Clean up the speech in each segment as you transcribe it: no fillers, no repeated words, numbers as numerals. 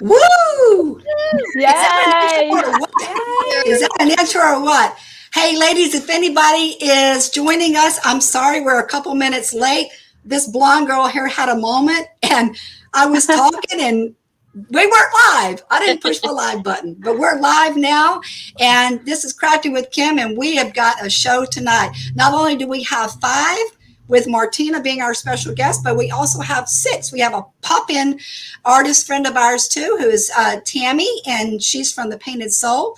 Woo! Is that an intro Yay! or what? Is Yay! that an intro or what? Hey, ladies, if anybody is joining us, I'm sorry we're a couple minutes late. This blonde girl here had a moment, and I was talking, and we weren't live. I didn't push the live button, but we're live now. And this is Crafting with Kim, and we have got a show tonight. Not only do we have five, with Martina being our special guest, but we also have six. We have a pop-in artist friend of ours too, who is Tammy, and she's from the Painted Soul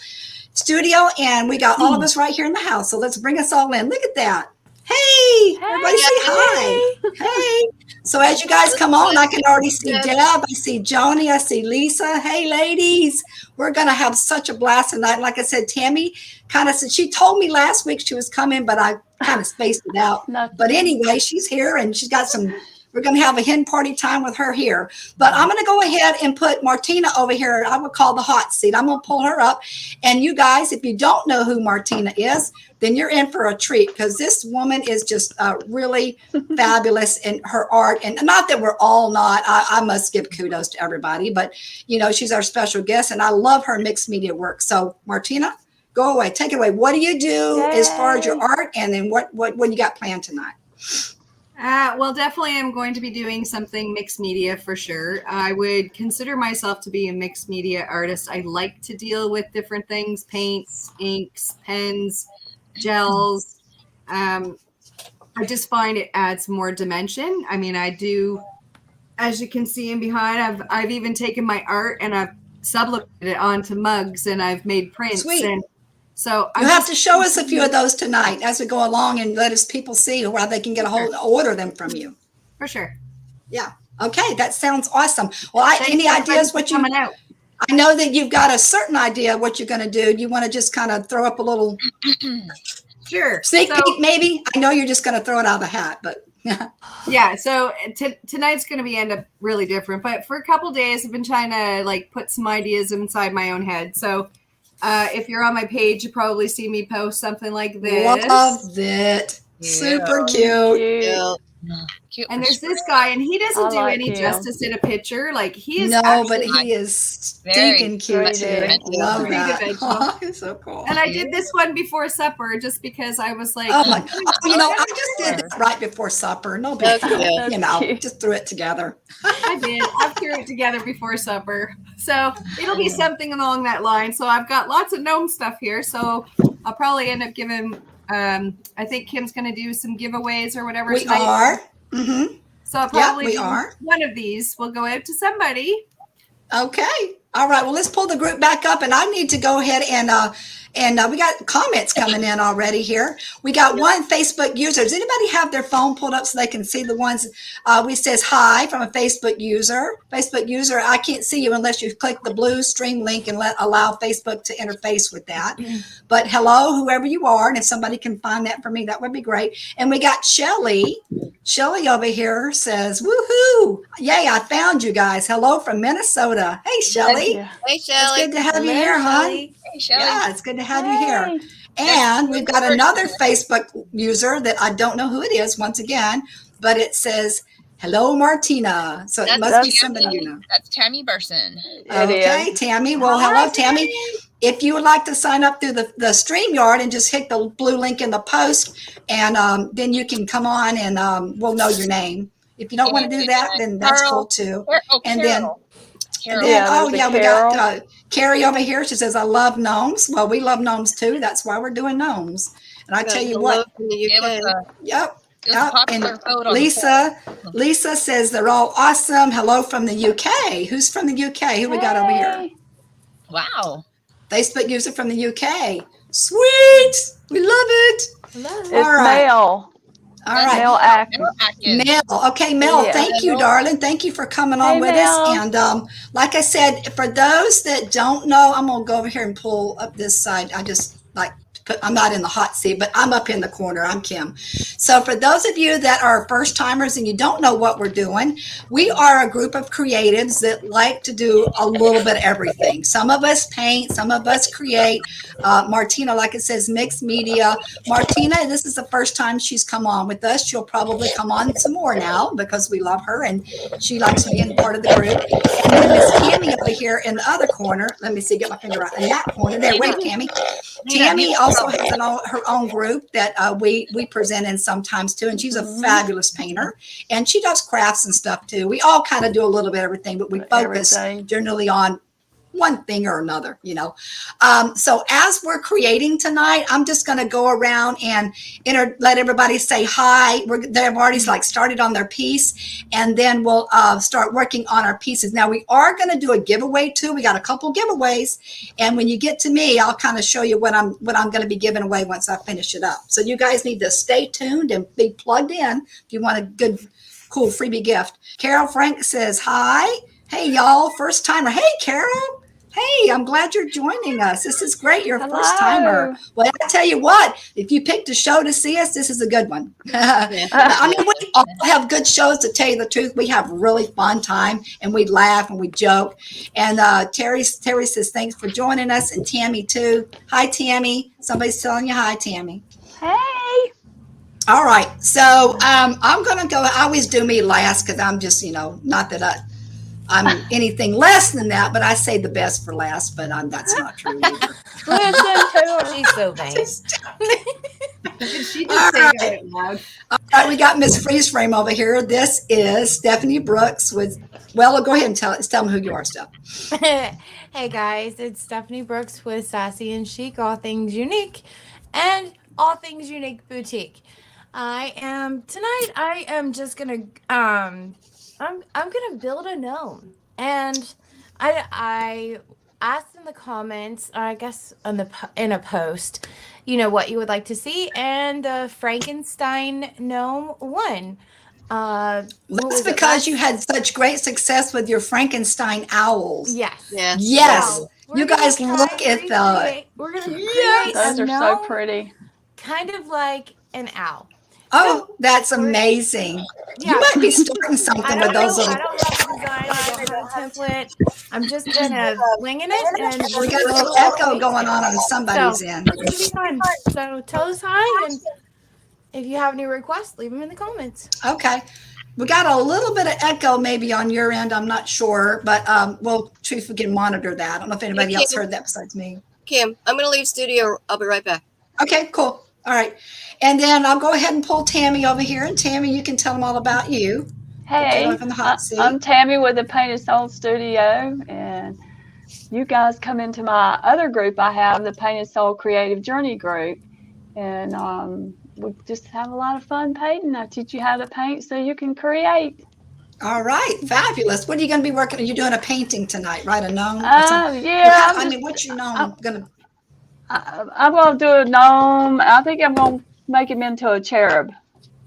studio, and we got all of us right here in the house. So let's bring us all in. Look at that. Hey, everybody say hi. Hey! Hey. So as you guys come on, I can already see Deb, I see Joni, I see Lisa. Hey, ladies, we're going to have such a blast tonight. Like I said, Tammy kind of said, she told me last week she was coming, but I kind of spaced it out. But anyway, she's here, and she's got some, we're going to have a hen party time with her here. But I'm going to go ahead and put Martina over here. I would call the hot seat. I'm going to pull her up. And you guys, if you don't know who Martina is, then you're in for a treat, because this woman is just really fabulous in her art. And not that we're all not, I must give kudos to everybody, but you know, she's our special guest, and I love her mixed media work. So Martina, go away, take it away. What do you do as far as your art, and then what you got planned tonight? Well, definitely I'm going to be doing something mixed media for sure. I would consider myself to be a mixed media artist. I like to deal with different things: paints, inks, pens, gels. I just find it adds more dimension. I mean, I do, as you can see in behind, I've even taken my art and I've sublimated it onto mugs, and I've made prints. Sweet. And so you have to show us a few of those tonight as we go along, and let us people see how they can get a hold, order them from you. For sure. Yeah. Okay. That sounds awesome. Well, any ideas what you, coming out? I know that you've got a certain idea what you're going to do. You want to just kind of throw up a little sure sneak peek, maybe? I know you're just going to throw it out of the hat, but yeah. So tonight's going to be end up really different, but for a couple days I've been trying to like put some ideas inside my own head. So if you're on my page, you probably see me post something like this. Love it. Yeah. Super cute. Cute. And there's this guy, and he doesn't do any justice in a picture. Like he is but he is stinking cute too. Love that. Oh, it's so cool. And I did this one before supper just because I was like, oh my, you know, I just did that right before supper. No big deal. You know, just threw it together. I did. I threw it together before supper. So it'll be something along that line. So I've got lots of gnome stuff here. So I'll probably end up giving, I think Kim's going to do some giveaways or whatever. We are. Mm-hmm. So I'll probably one of these will go out to somebody. Okay. All right. Well, let's pull the group back up, and I need to go ahead and we got comments coming in already here. We got one Facebook user. Does anybody have their phone pulled up so they can see the ones? We says hi from a Facebook user. Facebook user, I can't see you unless you click the blue stream link and allow Facebook to interface with that. But hello, whoever you are, and if somebody can find that for me, that would be great. And we got Shelly. Shelly over here says, woohoo! Yay, I found you guys. Hello from Minnesota. Hey, Shelly. Hey, Shelly. It's good to have you here, hon. Hey, Shelly. Yeah, it's good to have you here. And we've got another Facebook user that I don't know who it is once again, but it says, hello, Martina. So it must be somebody you know. That's Tammy Burson. Okay, Tammy. Well, hello, Tammy. If you would like to sign up through the StreamYard and just hit the blue link in the post, and then you can come on and we'll know your name. If you don't want to do that, then that's cool too. And then we got Carrie over here. She says, I love gnomes. Well, we love gnomes too. That's why we're doing gnomes. And I tell you what. Yep. And Lisa says they're all awesome. Hello from the UK. Who's from the UK? Who we got over here? Wow. Facebook user from the UK. Sweet. We love it. It's Mel. All right. Mel Atkins. Mel. Okay, Mel, thank you, darling. Thank you for coming on with us. And like I said, for those that don't know, I'm going to go over here and pull up this side. I just like I'm not in the hot seat, but I'm up in the corner. I'm Kim. So for those of you that are first timers and you don't know what we're doing, we are a group of creatives that like to do a little bit of everything. Some of us paint, some of us create. Martina, like it says, mixed media. Martina, this is the first time she's come on with us. She'll probably come on some more now because we love her and she likes being part of the group. And then Miss Tammy over here in the other corner. Let me see, get my finger right in that corner. There, wait, Tammy. Tammy also has her own group that we present in sometimes too, and she's a fabulous painter, and she does crafts and stuff too. We all kind of do a little bit of everything, but we focus generally on one thing or another, So as we're creating tonight, I'm just going to go around and let everybody say hi. They've already started on their piece, and then we'll start working on our pieces. Now we are going to do a giveaway too. We got a couple giveaways, and when you get to me, I'll kind of show you what I'm going to be giving away once I finish it up. So you guys need to stay tuned and be plugged in if you want a good, cool freebie gift. Carol Frank says hi. Hey y'all, first timer. Hey Carol. Hey, I'm glad you're joining us. This is great. You're a first timer. Well, I tell you what, if you picked a show to see us, this is a good one. I mean, we all have good shows, to tell you the truth. We have really fun time and we laugh and we joke. And Terry says, thanks for joining us. And Tammy too. Hi, Tammy. Somebody's telling you hi, Tammy. Hey. All right. So I'm going to go. I always do me last because I'm just, not that I'm anything less than that, but I say the best for last, but that's not true either. Listen to her. She's so vain. She just say that out loud. All right, we got Miss Freeze Frame over here. This is Stephanie Brooks with, well, go ahead and tell them who you are, Steph. Hey guys, it's Stephanie Brooks with Sassy and Chic, All Things Unique, and All Things Unique Boutique. I am just gonna I'm gonna build a gnome, and I asked in the comments, I guess in a post, what you would like to see, and the Frankenstein gnome won. That's because you had such great success with your Frankenstein owls. Yes. Yes. So you guys look at the. We're gonna create those a are gnome, so pretty. kind of like an owl. Oh, that's amazing. Yeah. You might be starting something with those I little. don't have a design. I don't have a template. I'm just kind of winging it, and We got a little echo going on somebody's end. It's gonna be fun. So tell us hi, and if you have any requests, leave them in the comments. Okay. We got a little bit of echo maybe on your end. I'm not sure, but we'll see if we can monitor that. I don't know if anybody else heard that besides me. Kim, I'm going to leave studio. I'll be right back. Okay, cool. All right. And then I'll go ahead and pull Tammy over here. And Tammy, you can tell them all about you. Hey, I'm Tammy with the Painted Soul Studio, and you guys come into my other group I have, the Painted Soul Creative Journey group, and we just have a lot of fun painting. I teach you how to paint so you can create. All right, fabulous. What are you going to be working on? You're doing a painting tonight, right? A gnome? Yeah. What's your gnome going to? I'm going to do a gnome. I think I'm going to make him into a cherub.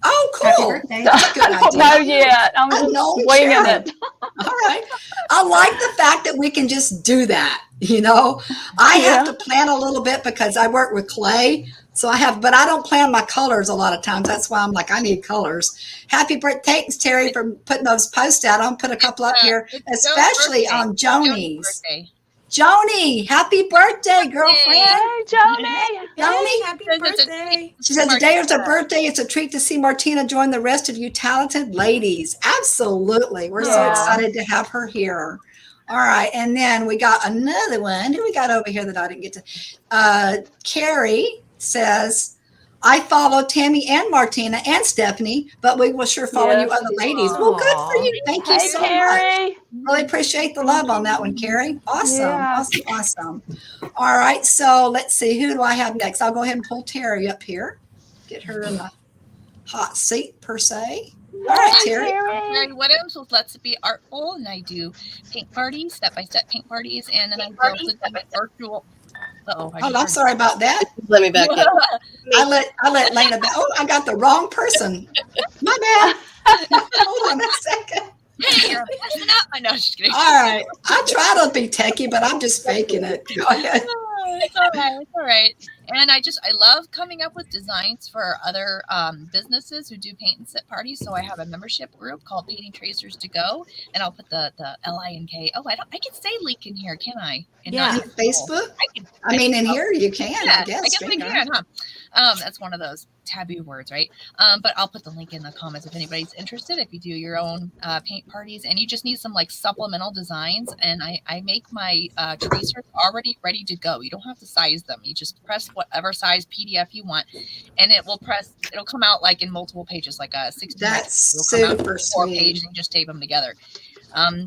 Oh, cool. I don't know yet. I'm just winging it. All right. I like the fact that we can just do that. I have to plan a little bit because I work with clay. So but I don't plan my colors a lot of times. That's why I'm like, I need colors. Happy birthday. Thanks, Terry, for putting those posts out. I'll put a couple up here, especially on Joni's. Joni, happy birthday, girlfriend. Hey, Joni. Joni, happy birthday. She said, today is her birthday. It's a treat to see Martina join the rest of you talented ladies. Absolutely. We're so excited to have her here. All right. And then we got another one. Who we got over here that I didn't get to? Carrie says, I follow Tammy and Martina and Stephanie, but we will sure follow you other ladies. Well, good for you. Thank you so much. Really appreciate the love on that one, Carrie. Awesome. All right. So let's see. Who do I have next? I'll go ahead and pull Terry up here. Get her in the hot seat, per se. All right, Terry. Terry Widows with Let's Be Artful, and I do paint parties, step-by-step paint parties, and then I also do virtual. I'm sorry about that. Let me back in. I let Lena back. Oh, I got the wrong person. My bad. Hold on a second. Hey, you're messing up. I know, just kidding. All right. I try to be techie, but I'm just faking it. Go ahead. It's all right. And I love coming up with designs for other businesses who do paint and sip parties. So I have a membership group called Painting Tracers to Go, and I'll put the LINK. Oh, I can say link in here, can I? And Yeah. not Facebook? I mean, in here you can, I guess. I can, huh? That's one of those taboo words, right? But I'll put the link in the comments if anybody's interested. If you do your own paint parties and you just need some like supplemental designs, and I make my tracers already ready to go. You don't have to size them. You just press whatever size PDF you want, and it'll come out like in multiple pages, like a 16. That's super sweet. 4 pages and just tape them together.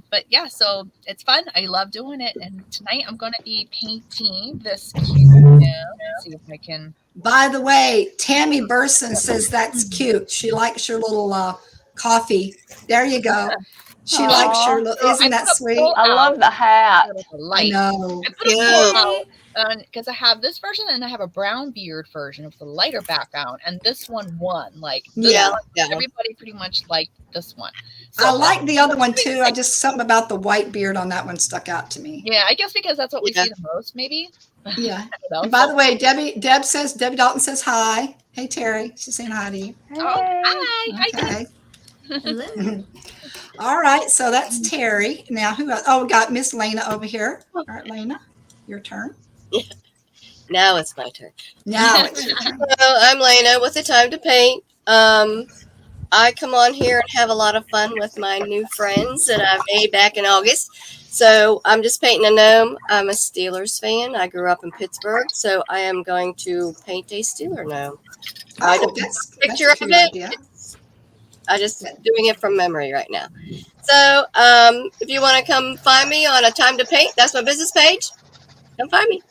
But yeah, so it's fun. I love doing it. And tonight I'm going to be painting this cute gnome. Let's see if I can. By the way, Tammy Burson says that's cute. She likes your little coffee. There you go. She likes your little, isn't that sweet? I love the hat. I know. Because I have this version and I have a brown beard version with the lighter background, and this one won. Like, everybody pretty much liked this one. So I like the other one too. I just, something about the white beard on that one stuck out to me. Yeah, I guess because that's what we see the most, maybe. Yeah. And by the way, Debbie Dalton says hi. Hey, Terry. She's saying hi to you. Hey. Oh, hi. Okay. Hello. All right. So that's Terry. Now who else? Oh, we got Miss Lena over here. All right, Lena, your turn. Now it's my turn. Now it's your turn. I'm Lena with the Time to Paint. I come on here and have a lot of fun with my new friends that I made back in August. So I'm just painting a gnome. I'm a Steelers fan. I grew up in Pittsburgh, so I am going to paint a Steeler gnome. I don't have a picture of it. I just doing it from memory right now. So if you want to come find me on a Time to Paint, that's my business page. Come find me.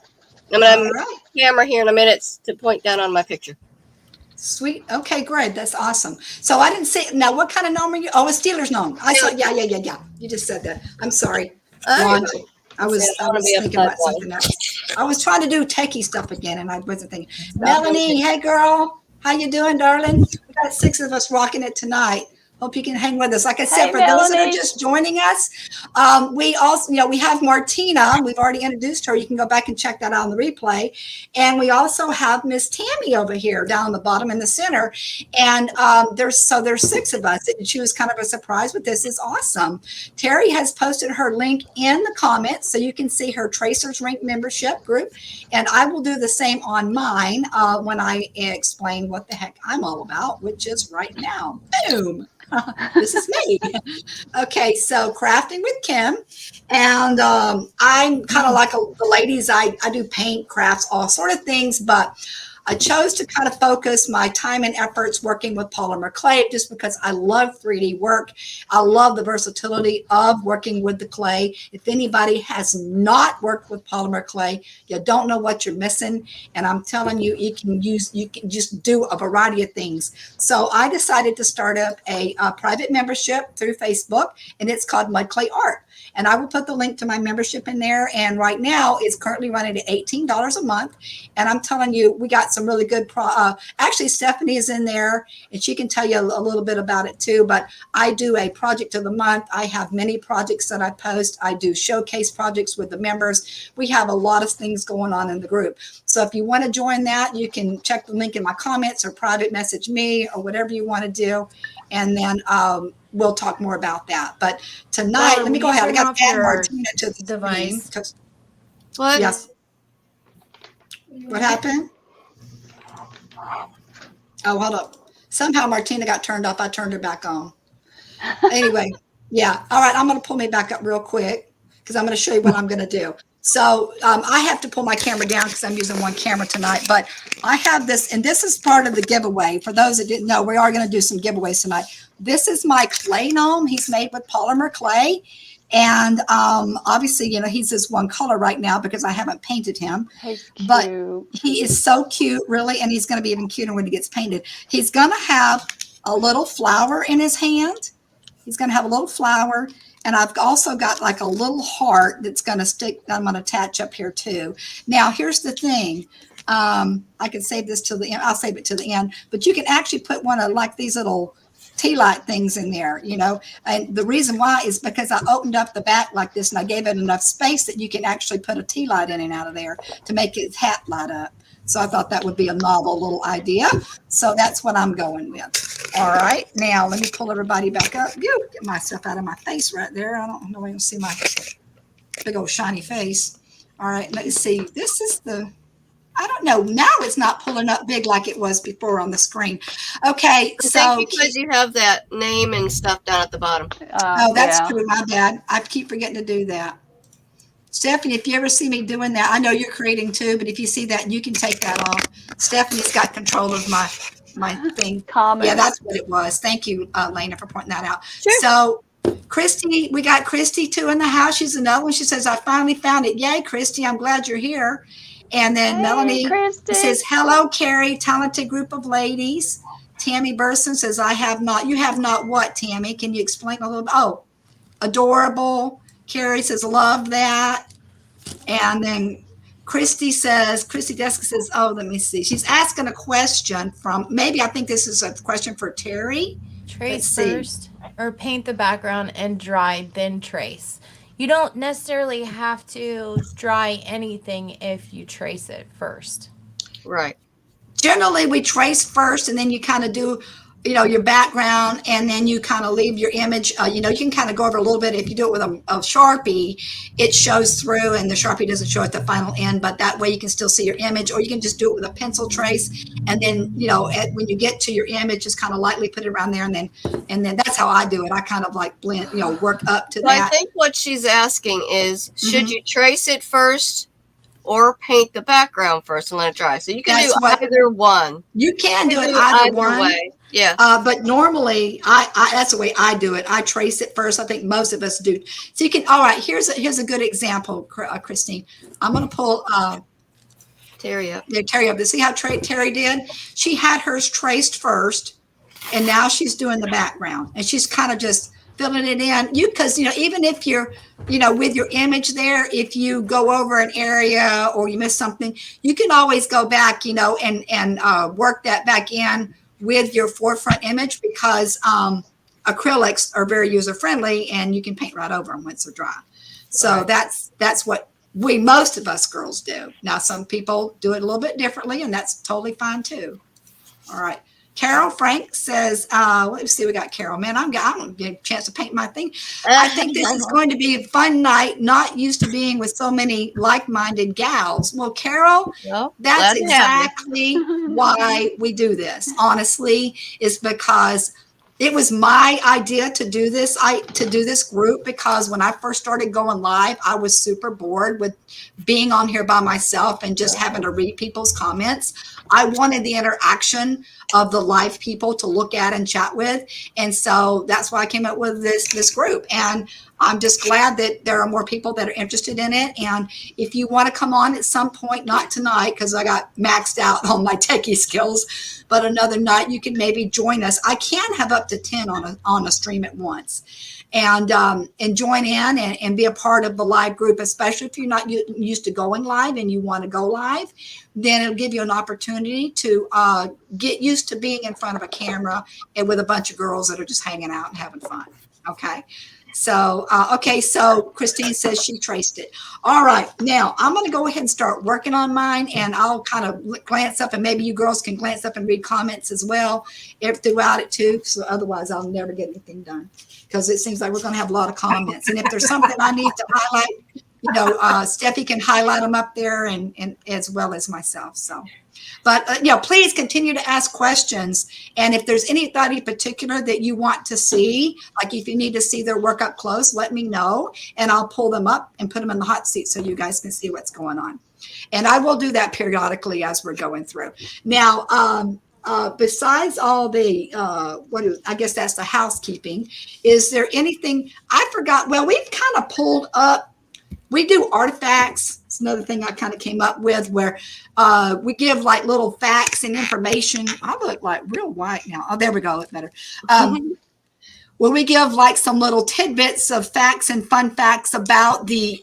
I'm going to have a camera here in a minute to point down on my picture. Sweet. Okay, great. That's awesome. So I didn't say, now what kind of gnome are you? Oh, a Steelers gnome. I saw, yeah. You just said that. I'm sorry. I was thinking about something else. I was trying to do techie stuff again, and I wasn't thinking. Melanie, hey girl. How you doing, darling? We got 6 of us rocking it tonight. Hope you can hang with us. Like I said, for those that are just joining us, we also, we have Martina. We've already introduced her. You can go back and check that out on the replay. And we also have Miss Tammy over here down the bottom in the center. And there's 6 of us. She was kind of a surprise, but this is awesome. Terry has posted her link in the comments, so you can see her Tracers Rink membership group. And I will do the same on mine when I explain what the heck I'm all about, which is right now. Boom. This is me. Okay, so crafting with Kim, and I'm kind of like the ladies. I do paint, crafts, all sort of things, but I chose to kind of focus my time and efforts working with polymer clay just because I love 3D work. I love the versatility of working with the clay. If anybody has not worked with polymer clay, you don't know what you're missing. And I'm telling you, you can just do a variety of things. So I decided to start up a private membership through Facebook, and it's called Mud.Clay.Art. And I will put the link to my membership in there. And right now it's currently running at $18 a month. And I'm telling you, we got some really good actually Stephanie is in there and she can tell you a little bit about it too. But I do a project of the month. I have many projects that I post. I do showcase projects with the members. We have a lot of things going on in the group. So if you want to join that, you can check the link in my comments or private message me or whatever you want to do. And then we'll talk more about that. But tonight, let me go ahead. I got to add Martina to the device. What? Yes. What happened? Oh, hold up. Somehow Martina got turned off. I turned her back on. Anyway, yeah. All right. I'm going to pull me back up real quick because I'm going to show you what I'm going to do. So I have to pull my camera down because I'm using one camera tonight. But I have this, and this is part of the giveaway. For those that didn't know, we are going to do some giveaways tonight. This is my clay gnome. He's made with polymer clay. And obviously, he's this one color right now because I haven't painted him. He's cute. But he is so cute, really. And he's going to be even cuter when he gets painted. He's going to have a little flower in his hand. He's going to have a little flower. And I've also got like a little heart that's going to stick, that I'm going to attach up here too. Now, here's the thing. I can save this till the end. I'll save it to the end. But you can actually put one of like these little tea light things in there, and the reason why is because I opened up the back like this and I gave it enough space that you can actually put a tea light in and out of there to make his hat light up. So I thought that would be a novel little idea. So that's what I'm going with. All right. Now let me pull everybody back up. Get myself out of my face right there. I don't know if you can see my big old shiny face. All right. Let's see. This is I don't know. Now it's not pulling up big like it was before on the screen. Okay. I So think because you have that name and stuff down at the bottom. oh, that's Yeah. true. My bad. I keep forgetting to do that. Stephanie, if you ever see me doing that, I know you're creating too, but if you see that, you can take that off. Stephanie's got control of my thing. Comment. Yeah, that's what it was. Thank you, Lena, for pointing that out. Sure. So, Christy, we got Christy too in the house. She's another one. She says, I finally found it. Yay, Christy, I'm glad you're here. And then Hey, Melanie Christy. says, hello, Carrie, talented group of ladies. Tammy Burson says, I have not. You have not what, Tammy? Can you explain a little bit? Oh, adorable. Carrie says, love that. And then Christy Deska says, oh, let me see. She's asking a question from, maybe I think this is a question for Terry. Trace first or paint the background and dry, then trace. You don't necessarily have to dry anything if you trace it first. Right. Generally, we trace first and then you kind of do, your background, and then you kind of leave your image. You can kind of go over a little bit. If you do it with a Sharpie, it shows through and the Sharpie doesn't show at the final end, but that way you can still see your image, or you can just do it with a pencil trace. And then, when you get to your image, just kind of lightly put it around there. And then that's how I do it. I kind of like blend, work up to that. I think what she's asking is, should you trace it first or paint the background first and let it dry? So you can do either one. You can do it either one way. Yeah. But normally, I that's the way I do it. I trace it first. I think most of us do. So you can. All right. Here's a good example, Christine. I'm going to pull Terry up. Terry up. See how Terry did? She had hers traced first, and now she's doing the background, and she's kind of just filling it in. Because even if you're with your image there, if you go over an area or you miss something, you can always go back and work that back in with your forefront image, because acrylics are very user friendly and you can paint right over them once they're dry. So that's what most of us girls do. Now some people do it a little bit differently, and that's totally fine too. All right. Carol Frank says, let's see, we got Carol. Man, I don't get a chance to paint my thing. I think this is going to be a fun night, not used to being with so many like-minded gals. Well, Carol, that's exactly why we do this, honestly, is because it was my idea to do this, group, because when I first started going live, I was super bored with being on here by myself and just having to read people's comments. I wanted the interaction of the live people to look at and chat with. And so that's why I came up with this group. And I'm just glad that there are more people that are interested in it. And if you want to come on at some point, not tonight, because I got maxed out on my techie skills, but another night, you can maybe join us. I can have up to 10 on a stream at once. And join in and be a part of the live group, especially if you're not used to going live and you want to go live, then it'll give you an opportunity to get used to being in front of a camera and with a bunch of girls that are just hanging out and having fun. Okay. So, so Christine says she traced it. All right. Now I'm going to go ahead and start working on mine, and I'll kind of glance up, and maybe you girls can glance up and read comments as well throughout it too. So otherwise I'll never get anything done, because it seems like we're going to have a lot of comments. And if there's something I need to highlight, Steffi can highlight them up there, and as well as myself. So, but please continue to ask questions. And if there's anybody particular that you want to see, like if you need to see their work up close, let me know, and I'll pull them up and put them in the hot seat so you guys can see what's going on. And I will do that periodically as we're going through. Now, besides all the, I guess that's the housekeeping, is there anything I forgot? Well, we've kind of pulled up, we do artifacts. It's another thing I kind of came up with, where we give like little facts and information. I look like real white now. Oh, there we go. Look better. Where we give like some little tidbits of facts and fun facts about the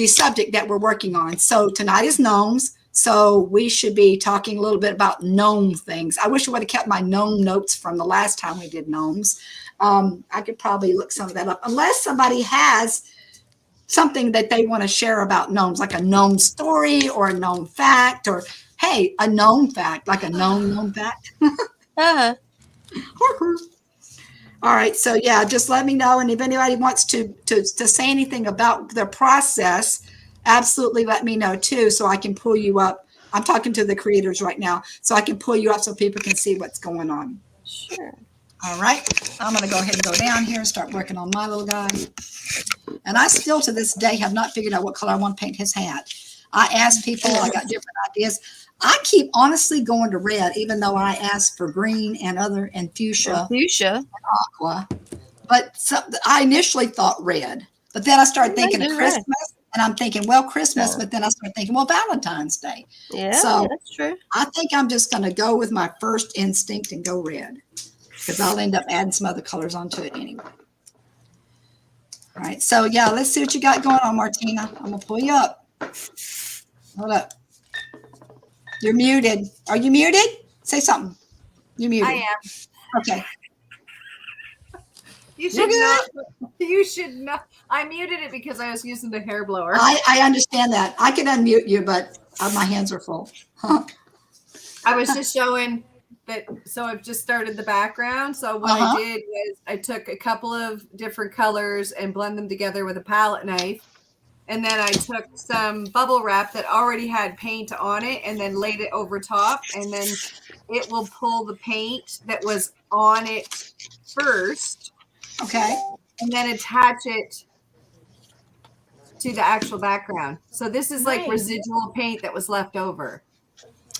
subject that we're working on. So tonight is gnomes. So we should be talking a little bit about gnome things. I wish I would have kept my gnome notes from the last time we did gnomes. I could probably look some of that up, unless somebody has something that they want to share about gnomes, like a gnome story or a gnome fact, or Hey, a gnome fact, like a gnome fact. Uh-huh. All right, so yeah, just let me know, and if anybody wants to say anything about the process, absolutely let me know too, so I can pull you up. I'm talking to the creators right now, so I can pull you up so people can see what's going on. Sure. All right, I'm going to go ahead and go down here and start working on my little guy. And I still to this day have not figured out what color I want to paint his hat. I asked people, I got different ideas. I keep honestly going to red, even though I asked for green and fuchsia. Fuchsia. Aqua, but I initially thought red, but then I started thinking of Christmas, and I'm thinking, well, Christmas, but then I started thinking, well, Valentine's Day. Yeah, so that's true. I think I'm just going to go with my first instinct and go red, because I'll end up adding some other colors onto it anyway. All right, so yeah, let's see what you got going on, Martina. I'm gonna pull you up. Hold up. You're muted. Are you muted? Say something. You're muted. I am. Okay. You should not. You should not. I muted it because I was using the hair blower. I understand that. I can unmute you, but my hands are full. I was just showing that. So I've just started the background. So what I did was I took a couple of different colors and blend them together with a palette knife. And then I took some bubble wrap that already had paint on it and then laid it over top. And then it will pull the paint that was on it first. Okay. And then attach it to the actual background. So this is like residual paint that was left over.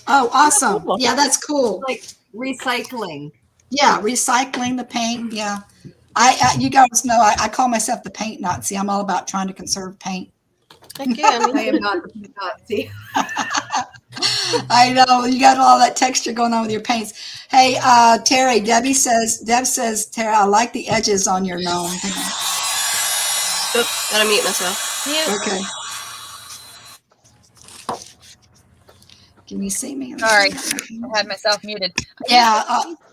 Oh, awesome. Yeah, that's cool. Like recycling. Yeah, recycling the paint. Yeah. You guys know I call myself the paint Nazi. I'm all about trying to conserve paint. Again, I am not the paint Nazi. I know you got all that texture going on with your paints. Hey, Terry, Deb says, Terry, I like the edges on your gnome. Oops, gotta mute myself. Okay. Can you see me? Sorry, I had myself muted. Yeah,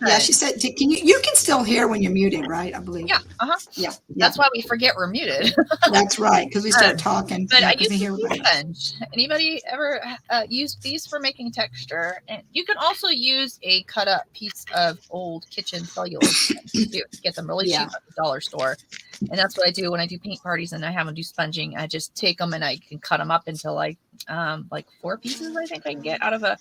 yeah. She said, "Can you can still hear when you're muted, right? I believe." Yeah. Yeah. That's why we forget we're muted. That's right, because we start talking. But I use the sponge. Anybody ever use these for making texture? And you can also use a cut up piece of old kitchen cellulose. You get them really cheap at the dollar store. And that's what I do when I do paint parties and I have them do sponging. I just take them and I can cut them up into like 4 pieces. I think I can get out of a,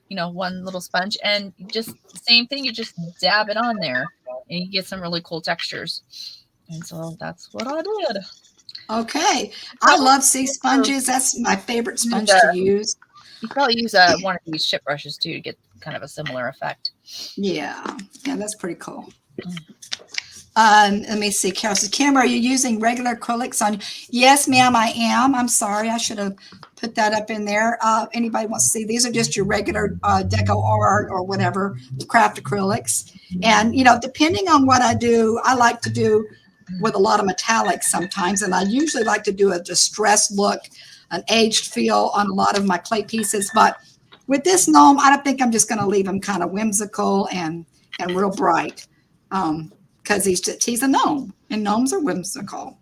one little sponge, and just the same thing. You just dab it on there, and you get some really cool textures. And so that's what I did. Okay, I love sea sponges. That's my favorite sponge to use. You probably use one of these chip brushes too to get kind of a similar effect. Yeah, that's pretty cool. Let me see. Carol says, Kim, are you using regular acrylics on? Yes, ma'am, I am. I'm sorry. I should have put that up in there. Anybody wants to see? These are just your regular deco art or whatever, craft acrylics. And, depending on what I do, I like to do with a lot of metallics sometimes. And I usually like to do a distressed look, an aged feel on a lot of my clay pieces. But with this gnome, I don't think I'm just going to leave him kind of whimsical and real bright. Because he's a gnome, and gnomes are whimsical.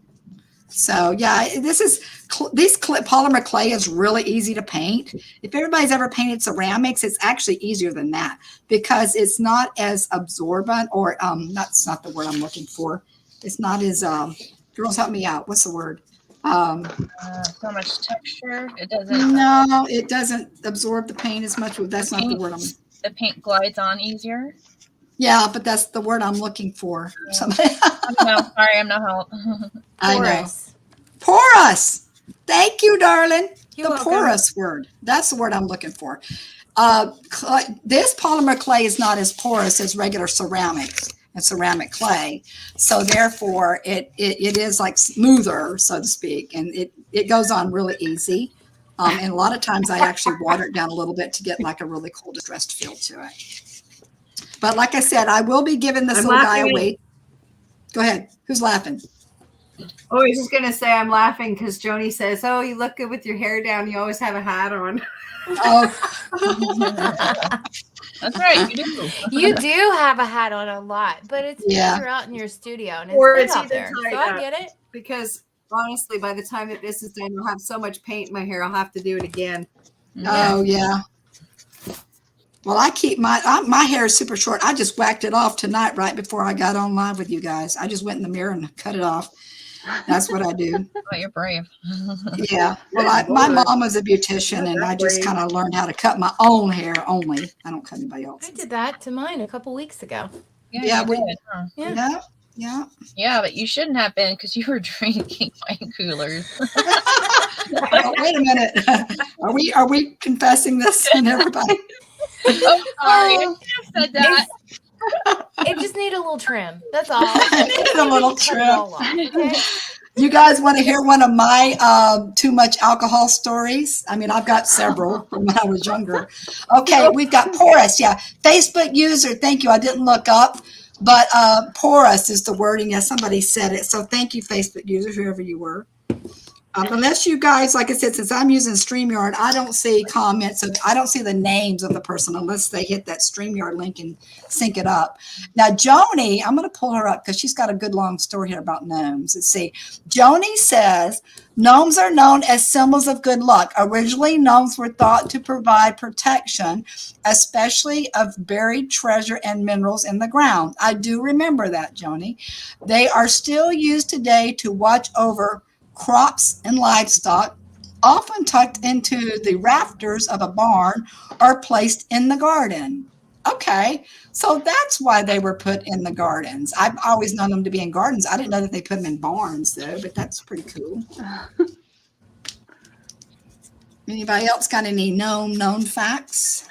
So yeah, this polymer clay is really easy to paint. If everybody's ever painted ceramics, it's actually easier than that because it's not as absorbent, or that's not the word I'm looking for. It's not as girls, help me out. What's the word? So much texture. It doesn't. No, it doesn't absorb the paint as much. That's not the word the paint glides on easier. Yeah, but that's the word I'm looking for. Yeah. No, sorry, I'm not help. I know. Porous. Thank you, darling. You're welcome. Porous word. That's the word I'm looking for. This polymer clay is not as porous as regular ceramics and ceramic clay. So therefore, it is like smoother, so to speak, and it goes on really easy. And a lot of times I actually water it down a little bit to get like a really cool distressed feel to it. But like I said, I will be giving this little guy away. Go ahead. Who's laughing? Oh, I was just going to say I'm laughing because Joni says, oh, you look good with your hair down. You always have a hat on. Oh. That's right. You do. You do have a hat on a lot, but it's because you're out in your studio and it's out there. So I get it. Because honestly, by the time that this is done, you'll have so much paint in my hair, I'll have to do it again. Oh, yeah. Well, I keep my hair is super short. I just whacked it off tonight right before I got on live with you guys. I just went in the mirror and cut it off. That's what I do. Oh, you're brave. Yeah. Well, my mom was a beautician, and I just kind of learned how to cut my own hair only. I don't cut anybody I else's. did that to mine a couple weeks ago. Yeah, you did, huh? Yeah. Yeah, but you shouldn't have been because you were drinking wine coolers. Oh, wait a minute. Are we confessing this and everybody? Oh, sorry. I should have said that. It just need a little trim. That's all. Need a little Cut it trim. all off, okay? You guys want to hear one of my too much alcohol stories? I mean, I've got several from when I was younger. Okay, we've got porous. Yeah, Facebook user. Thank you. I didn't look up, but porous is the wording. Yeah, somebody said it. So thank you, Facebook user, whoever you were. Unless you guys, like I said, since I'm using StreamYard, I don't see comments. I don't see the names of the person unless they hit that StreamYard link and sync it up. Now, Joni, I'm going to pull her up because she's got a good long story here about gnomes. Let's see. Joni says, gnomes are known as symbols of good luck. Originally, gnomes were thought to provide protection, especially of buried treasure and minerals in the ground. I do remember that, Joni. They are still used today to watch over crops and livestock, often tucked into the rafters of a barn or placed in the garden. Okay, so that's why they were put in the gardens. I've always known them to be in gardens. I didn't know that they put them in barns, though, but that's pretty cool. Anybody else got any known facts?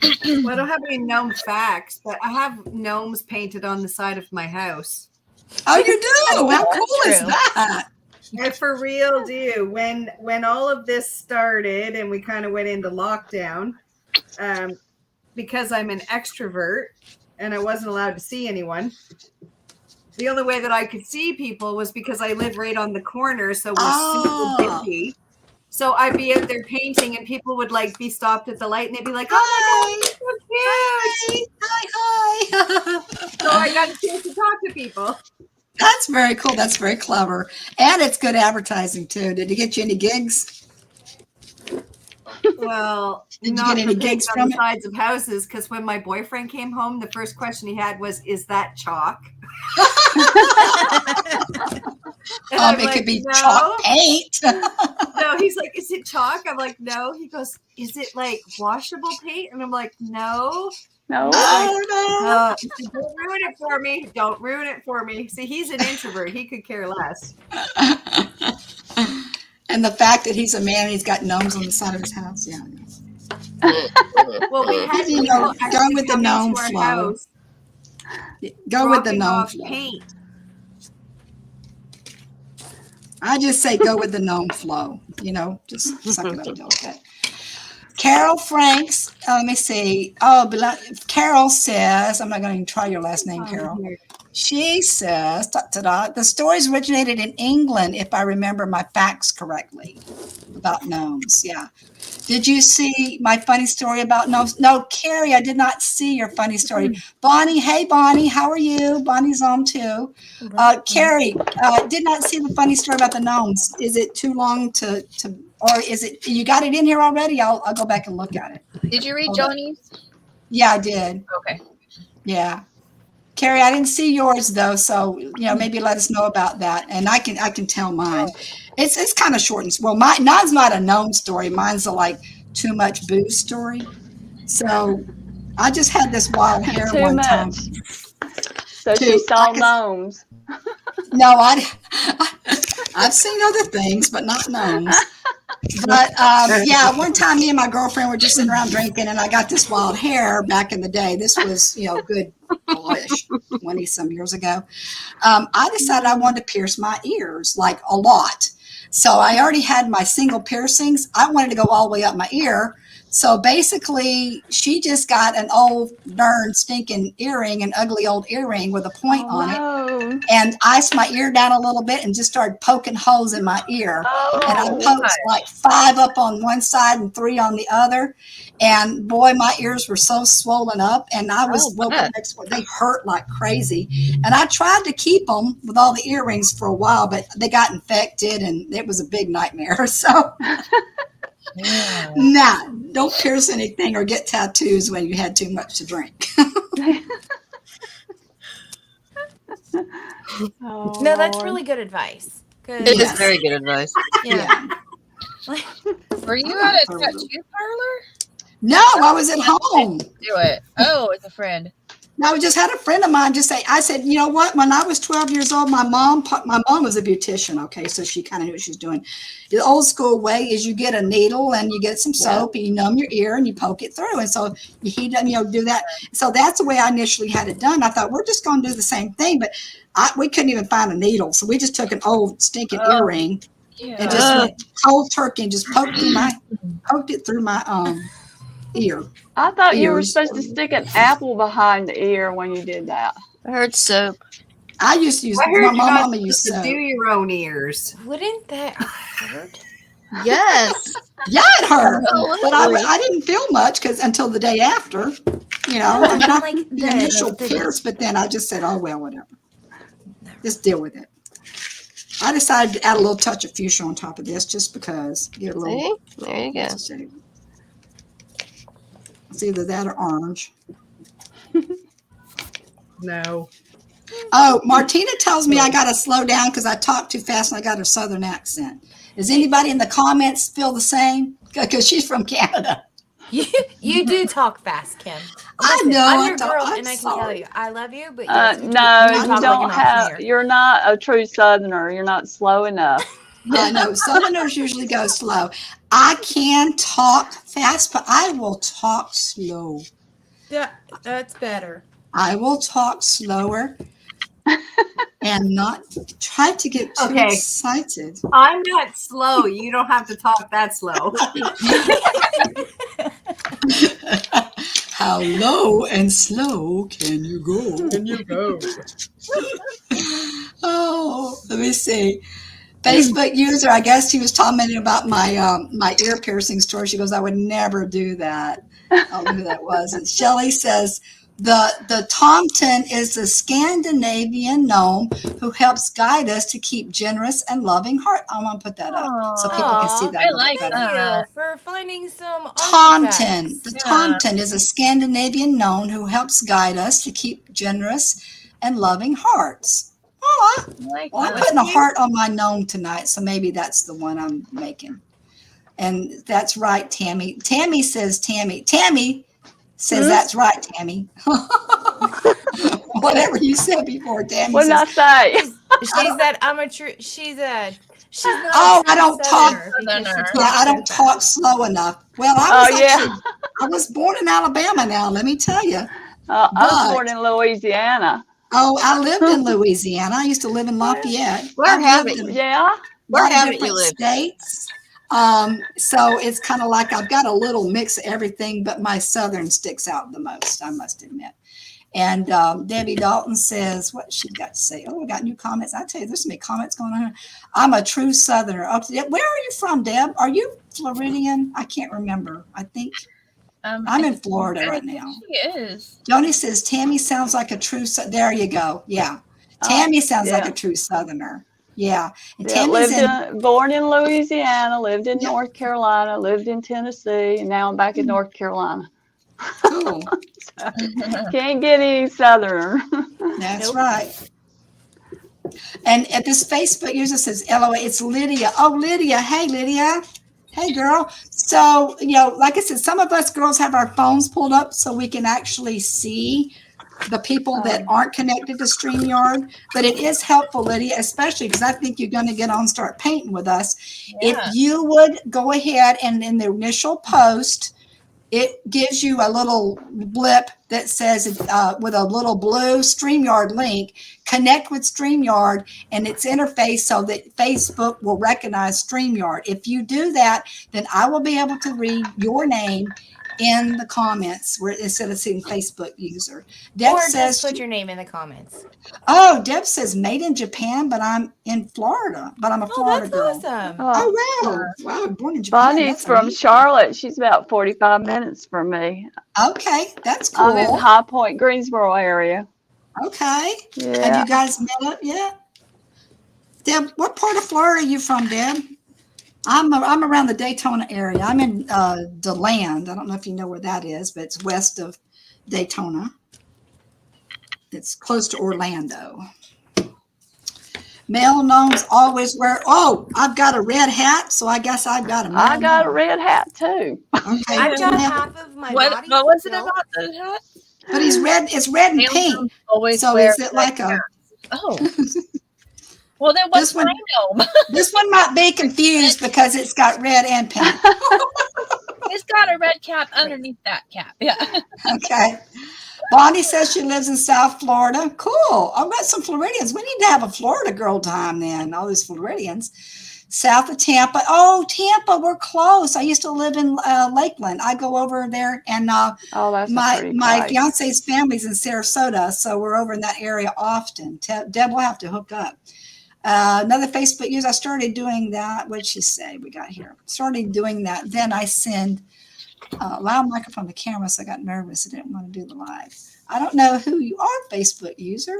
Well, I don't have any gnome facts, but I have gnomes painted on the side of my house. Oh, you do? How cool is true. that? I for real do. When all of this started and we kind of went into lockdown, because I'm an extrovert and I wasn't allowed to see anyone, the only way that I could see people was because I live right on the corner, so we're super busy. So I'd be out there painting and people would like be stopped at the light and they'd be like, oh my God, you're so cute. Hi. So I got a chance to talk to people. That's very cool. That's very clever. And it's good advertising, too. Did it get you any gigs? Well, Did you not get any for gigs on from the it? sides of houses, because when my boyfriend came home, the first question he had was, "Is that chalk?" It could be chalk paint. No, he's like, "Is it chalk?" I'm like, "No." He goes, "Is it like washable paint?" And I'm like, "No." No. Oh, no. Don't ruin it for me. Don't ruin it for me. See, he's an introvert. He could care less. And the fact that he's a man and he's got gnomes on the side of his house. Yeah. Well, we had You know, go with the gnome flow. Go with the gnome flow. Paint. I just say go with the gnome flow. You know, just suck it up a little bit. Carol Franks, let me see. Carol says, I'm not going to try your last name, Carol. She says, the stories originated in England, if I remember my facts correctly, about gnomes. Yeah. Did you see my funny story about gnomes? No, Carrie, I did not see your funny story. Bonnie, hey, Bonnie, how are you? Bonnie's on too. Carrie, did not see the funny story about the gnomes. Is it too long to or is it, you got it in here already? I'll go back and look at it. Did you read Joni's? Yeah, I did. Okay. Yeah. Carrie, I didn't see yours though, so maybe let us know about that, and I can tell mine. It's kind of short and well, mine's not a gnome story. Mine's a like too much booze story. So I just had this wild hair Too one much. time. So she saw gnomes. No, I've seen other things, but not gnomes. But yeah, one time me and my girlfriend were just sitting around drinking, and I got this wild hair back in the day. This was, good 20 some years ago. I decided I wanted to pierce my ears, like a lot. So I already had my single piercings. I wanted to go all the way up my ear. So basically, she just got an old darn stinking earring, an ugly old earring with a point on it, and iced my ear down a little bit and just started poking holes in my ear. And I poked like 5 up on one side and 3 on the other. And boy, my ears were so swollen up, and I was woke up next morning. They hurt like crazy. And I tried to keep them with all the earrings for a while, but they got infected, and it was a big nightmare. So. Yeah. Nah, don't pierce anything or get tattoos when you had too much to drink. Oh, No, that's Lord. really good advice. It is Yes. very good advice. Yeah. Were you I'm at a not tattoo parlor? No, I was at home. Do it. Oh, it's a friend. I just had a friend of mine just say, I said, you know what? When I was 12 years old, my mom was a beautician. Okay. So she kind of knew what she was doing. The old school way is you get a needle and you get some soap and you numb your ear and you poke it through. And so he doesn't, do that. So that's the way I initially had it done. I thought we're just going to do the same thing, but we couldn't even find a needle. So we just took an old stinking earring and just went cold turkey and just poked it through my ear. I thought you were Ears. supposed to stick an apple behind the ear when you did that. I heard soap. I used to use I heard my you're not mama used supposed to do soap. your own ears. Wouldn't that hurt? Yes. Yeah, it hurt, but Absolutely. I didn't feel much until the day after, I mean, Like the initial pierce, but then I just said, oh, well, whatever. Just deal with it. I decided to add a little touch of fuchsia on top of this just because. Get a little. See? There you go. It's either that or orange. No. Oh, Martina tells me I got to slow down because I talk too fast and I got a southern accent. Does anybody in the comments feel the same? Because she's from Canada. You do talk fast, Kim. I Listen, know. I'm your girl, I'm and I can sorry. tell you, I love you. But yes, you No, talk you like don't an have. auctioneer. You're not a true Southerner. You're not slow enough. I know. Southerners usually go slow. I can talk fast, but I will talk slow. Yeah, that's better. I will talk slower and not try to get too Okay. excited. I'm not slow. You don't have to talk that slow. How low and slow can you go? Can you go? Oh, let me see. Facebook user, I guess he was commenting about my ear piercing store. She goes, I would never do that. I don't know who that was. And Shelley says, the Tomten is a Scandinavian gnome who helps guide us to keep generous and loving heart. I want to put that up so people can see that. I like Thank that. you for finding some Tomten. The Yeah. Tomten is a Scandinavian gnome who helps guide us to keep generous and loving hearts. Oh, I'm putting a heart on my gnome tonight, so maybe that's the one I'm making. And that's right, Tammy. Tammy says that's right, Tammy. Whatever you said before, Tammy What did I says. say? She said, "I'm a true." She's not. Oh, a true I don't Southerner talk. because she talks Yeah, I so don't fast. talk slow enough. Well, I was born in Alabama now, let me tell you. I was born in Louisiana. Oh, I lived in Louisiana. I used to live in Lafayette. Where haven't you? Yeah. Where Lot of haven't you different lived? states. So it's kind of like I've got a little mix of everything, but my Southern sticks out the most, I must admit. And Debbie Dalton says, what she got to say? Oh, we got new comments. I tell you, there's so many comments going on. I'm a true Southerner. Oh, where are you from, Deb? Are you Floridian? I can't remember. I think I'm in Florida right now. She is. Joni says, Tammy sounds like a true, there you go. Yeah. Tammy sounds like a true Southerner. Yeah. And Tammy's born in Louisiana, lived in North Carolina, lived in Tennessee, and now I'm back in North Carolina. Cool. Can't get any Southerner. That's right. And at this Facebook user says, LOA, it's Lydia. Oh, Lydia. Hey, Lydia. Hey, girl. So, like I said, some of us girls have our phones pulled up so we can actually see the people that aren't connected to StreamYard. But it is helpful, Lydia, especially because I think you're going to get on and start painting with us. Yeah. If you would go ahead and in the initial post, it gives you a little blip that says with a little blue StreamYard link, connect with StreamYard and its interface so that Facebook will recognize StreamYard. If you do that, then I will be able to read your name in the comments where instead of seeing Facebook user. Deb Or says, just put your name in the comments. Oh, Deb says made in Japan, but I'm in Florida. But I'm a Florida girl. Awesome. Oh, wow. Wow, born in Japan. Bonnie's That's from amazing. Charlotte. She's about 45 minutes from me. Okay, that's cool. I'm in High Point, Greensboro area. Okay. Yeah. Have you guys met up yet? Deb, what part of Florida are you from, Deb? I'm around the Daytona area. I'm in DeLand. I don't know if you know where that is, but it's west of Daytona. It's close to Orlando. Male gnomes always wear. Oh, I've got a red hat, so I guess I've got a male I got a gnome. red hat too. Okay, I've got have- half of my What body. was it built. about the hat? but he's red. It's red and Male pink. gnomes always So wear is it red like a? hats. Oh. Well, then what's This one, my gnome? this one might be confused because it's got red and pink. It's got a red cap underneath that cap. Yeah. Okay. Bonnie says she lives in South Florida. Cool. I've got some Floridians. We need to have a Florida girl time then. All these Floridians. South of Tampa. Oh, Tampa, we're close. I used to live in Lakeland. I go over there, and Oh, that's a my pretty my place. fiance's family's in Sarasota, so we're over in that area often. Deb will have to hook up. Another Facebook user, I started doing that. What'd she say? We got here. Started doing that. Then I send loud microphone to camera, so I got nervous. I didn't want to do the live. I don't know who you are, Facebook user.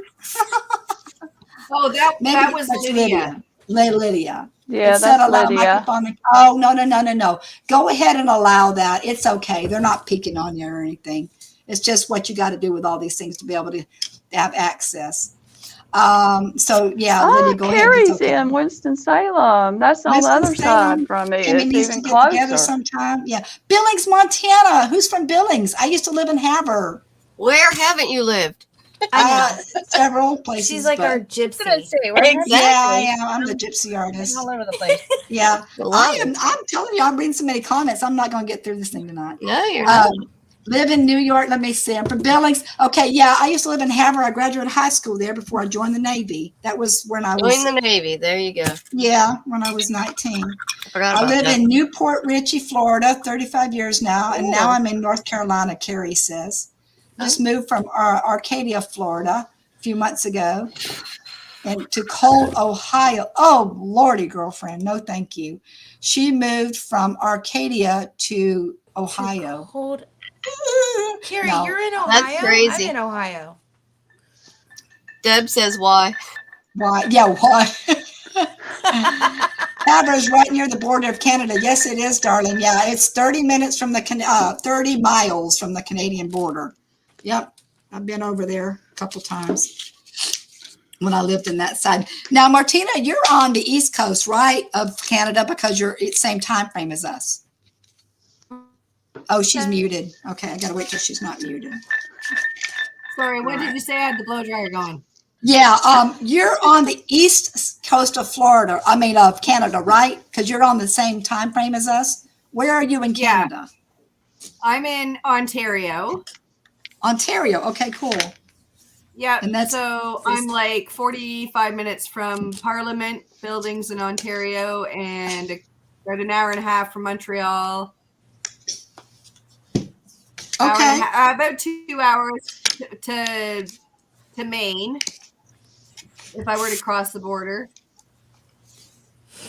Oh, that was that's Lydia. Lydia. Yeah, It said that's allow Lydia. microphone. Oh, no. Go ahead and allow that. It's okay. They're not peeking on you or anything. It's just what you got to do with all these things to be able to have access. So yeah, Lydia, Oh, go Carrie's ahead. It's okay. in Winston-Salem. That's on the other side from me. And we It's need to even get together closer. sometime. Yeah. Billings, Montana. Who's from Billings? I used to live in Havre. Where haven't you lived? I know. Several places. She's like but- our I was gonna gypsy. say, where Exactly. Yeah, I am. I'm the gypsy artist. all over the place. Yeah. Love it. I'm telling you, I'm reading so many comments. I'm not going to get through this thing tonight. No, you're not. Live in New York. Let me see. I'm from Billings. Okay, yeah. I used to live in Havre. I graduated high school there before I joined the Navy. That was when I was. Join the Navy. There you go. Yeah, when I was 19. I forgot I about live that. in Newport Richey, Florida, 35 years now, and Cool. now I'm in North Carolina, Carrie says. Just moved from Arcadia, Florida, a few months ago, and to Cold, Ohio. Oh, Lordy, girlfriend, no thank you. She moved from Arcadia to Ohio. Cold. Carrie, No. you're in Ohio? That's crazy. I'm in Ohio. Deb says why. Why? Yeah, why? Havre is right near the border of Canada. Yes, it is, darling. Yeah, it's 30 minutes from the 30 miles from the Canadian border. Yep, I've been over there a couple times when I lived in that side. Now, Martina, you're on the East Coast, right, of Canada because you're same time frame as us. Oh, she's muted. Okay, I gotta wait till she's not muted. Sorry, what did you say? I had the blow dryer going. Yeah, you're on the east coast of Florida. I mean, of Canada, right? Because you're on the same time frame as us. Where are you in Yeah. Canada? I'm in Ontario. Ontario. Okay, cool. Yeah, And that's- so I'm like 45 minutes from Parliament buildings in Ontario and about an hour and a half from Montreal. Okay. About 2 hours to Maine if I were to cross the border.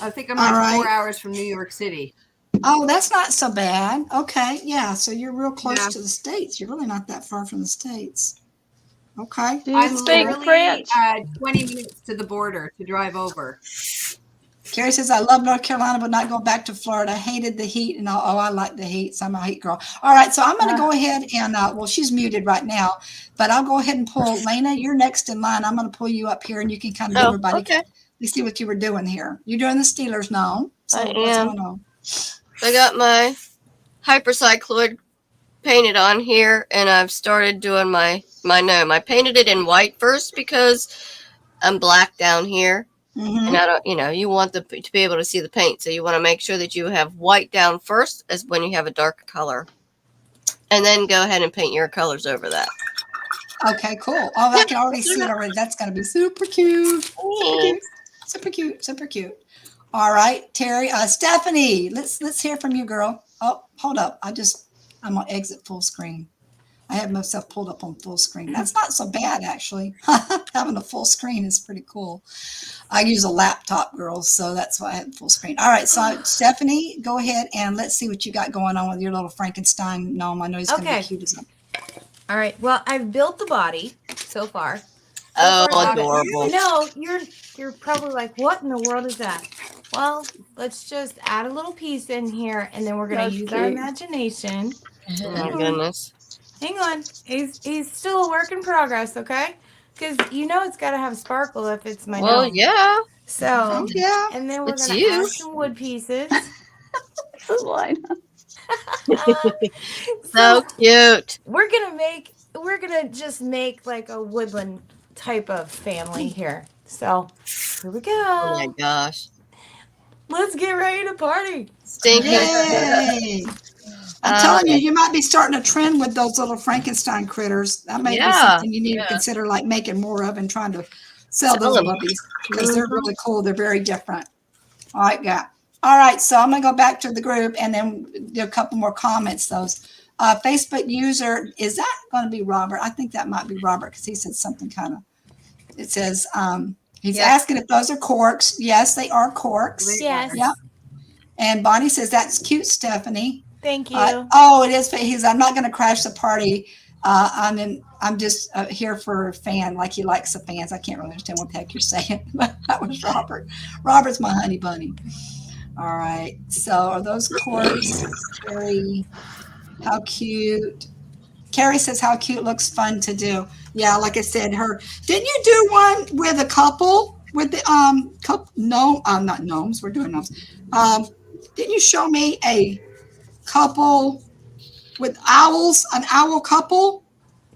I think I'm like All right. 4 hours from New York City. Oh, that's not so bad. Okay, yeah. So you're real close Yeah. to the States. You're really not that far from the States. Okay. Do you I'm speak literally French? 20 minutes to the border to drive over. Carrie says, I love North Carolina, but not going back to Florida. Hated the heat. And I like the heat. So I'm a heat girl. All right. So I'm going to go ahead and, well, she's muted right now, but I'll go ahead and pull Lena. You're next in line. I'm going to pull you up here and you can kind of give everybody. Okay. Let's see what you were doing here. You're doing the Steelers now. So I what's am. going on? I got my hypercycloid painted on here, and I've started doing my gnome. I painted it in white first because I'm black down here, Mm-hmm. and I don't, you want to be able to see the paint, so you want to make sure that you have white down first, as when you have a dark color, and then go ahead and paint your colors over that. Okay, cool. Oh, I can already see it already. That's going to be super cute. Super cute. Super cute. Super cute. All right, Terry. Stephanie, let's hear from you, girl. Oh, hold up. I'm on exit full screen. I have myself pulled up on full screen. That's not so bad, actually. Having a full screen is pretty cool. I use a laptop, girls, so that's why I have full screen. All right, so Stephanie, go ahead and let's see what you got going on with your little Frankenstein gnome. I know he's going to Okay. be cute as a. All right. Well, I've built the body so far. Oh, far, got it. adorable. No, you're probably like, what in the world is that? Well, let's just add a little piece in here, and then we're going That's to use our cute. imagination. Oh my goodness. Hang on. He's still a work in progress, okay? Because you know it's got to have sparkle if it's my Well, gnome. yeah. So, Yeah. and then we're It's going to you. add some wood pieces. Selena. So cute. we're gonna just make like a woodland type of family here. So here we Oh my go. gosh. Let's get ready to party. Stinking. Yay. I'm telling you, you might be starting a trend with those little Frankenstein critters. That may be Yeah. something you need to consider, like making more of and trying to sell Sell those 'em. puppies because they're really cool. They're very different. All right, yeah. All right, so I'm gonna go back to the group and then do a couple more comments. Those Facebook user, is that going to be Robert? I think that might be Robert because he said something kind of. It says he's asking if those are corks. Yes, they are corks. Yes. Yep. And Bonnie says that's cute, Stephanie. Thank you. Oh, it is. He's. I'm not going to crash the party. I'm just here for a fan, like he likes the fans. I can't really understand what the heck you're saying, but that was Robert. Robert's my honey bunny. All right. So are those corks? Carrie, how cute. Carrie says how cute, looks fun to do. Yeah, like I said, didn't you do one with a couple with the couple? No, not gnomes. We're doing gnomes. Didn't you show me a couple with owls, an owl couple?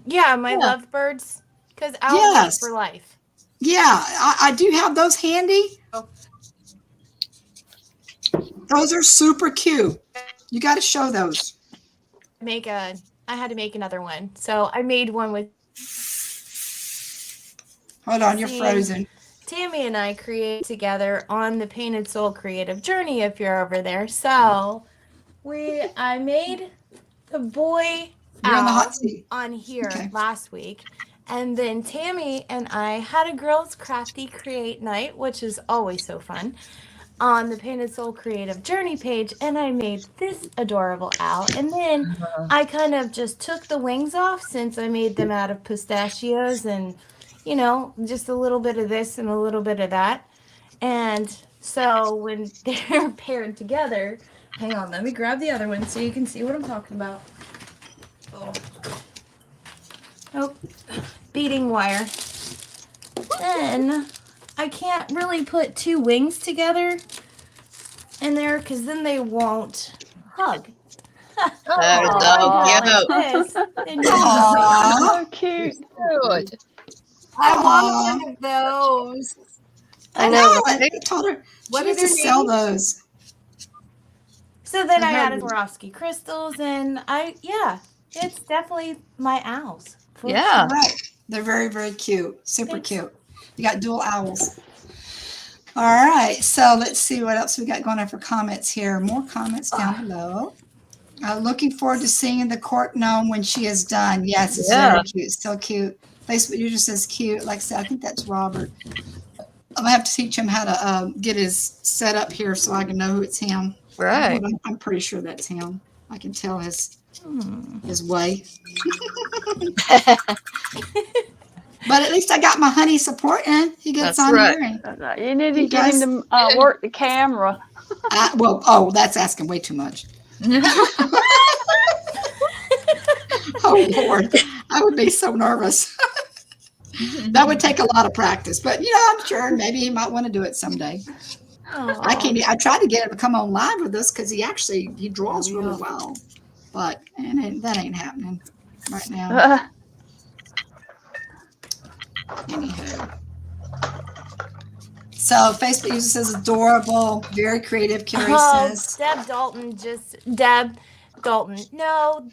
Yeah, my lovebirds, because owls Yes. are for life. Yeah, I do have those handy. Those are super cute. You got to show those. I had to make another one, so I made one with. Hold on, you're frozen. Tammy and I create together on the Painted Soul Creative Journey. If you're over there, so I made the boy owl on here last week, and then Tammy and I had a girls crafty create night, which is always so fun, on the Painted Soul Creative Journey page, and I made this adorable owl. And then I kind of just took the wings off since I made them out of pistachios and, just a little bit of this and a little bit of that. And so when they're paired together, hang on, let me grab the other one so you can see what I'm talking about. Oh, beading wire. Then I can't really put two wings together in there because then they won't hug. So cute. I want one of those. I know. I told her she needs to sell those. So then I added Swarovski crystals, and it's definitely my owls. Yeah. Right. They're very, very cute. Super cute. You got dual owls. All right. So let's see what else we got going on for comments here. More comments down below. Looking forward to seeing the cork gnome when she is done. Yes, it's very cute. Still cute. Facebook user says cute. Like I said, I think that's Robert. I'm going to have to teach him how to get his set up here so I can know who it's him. Right. I'm pretty sure that's him. I can tell his way. But at least I got my honey supporting. He gets on here. You need to get him to work the camera. That's asking way too much. Oh, Lord. I would be so nervous. That would take a lot of practice. But, I'm sure maybe he might want to do it someday. I tried to get him to come on live with us because he draws really well. But that ain't happening right now. Anywho. So Facebook user says adorable, very creative. Carrie says. Deb Dalton. No,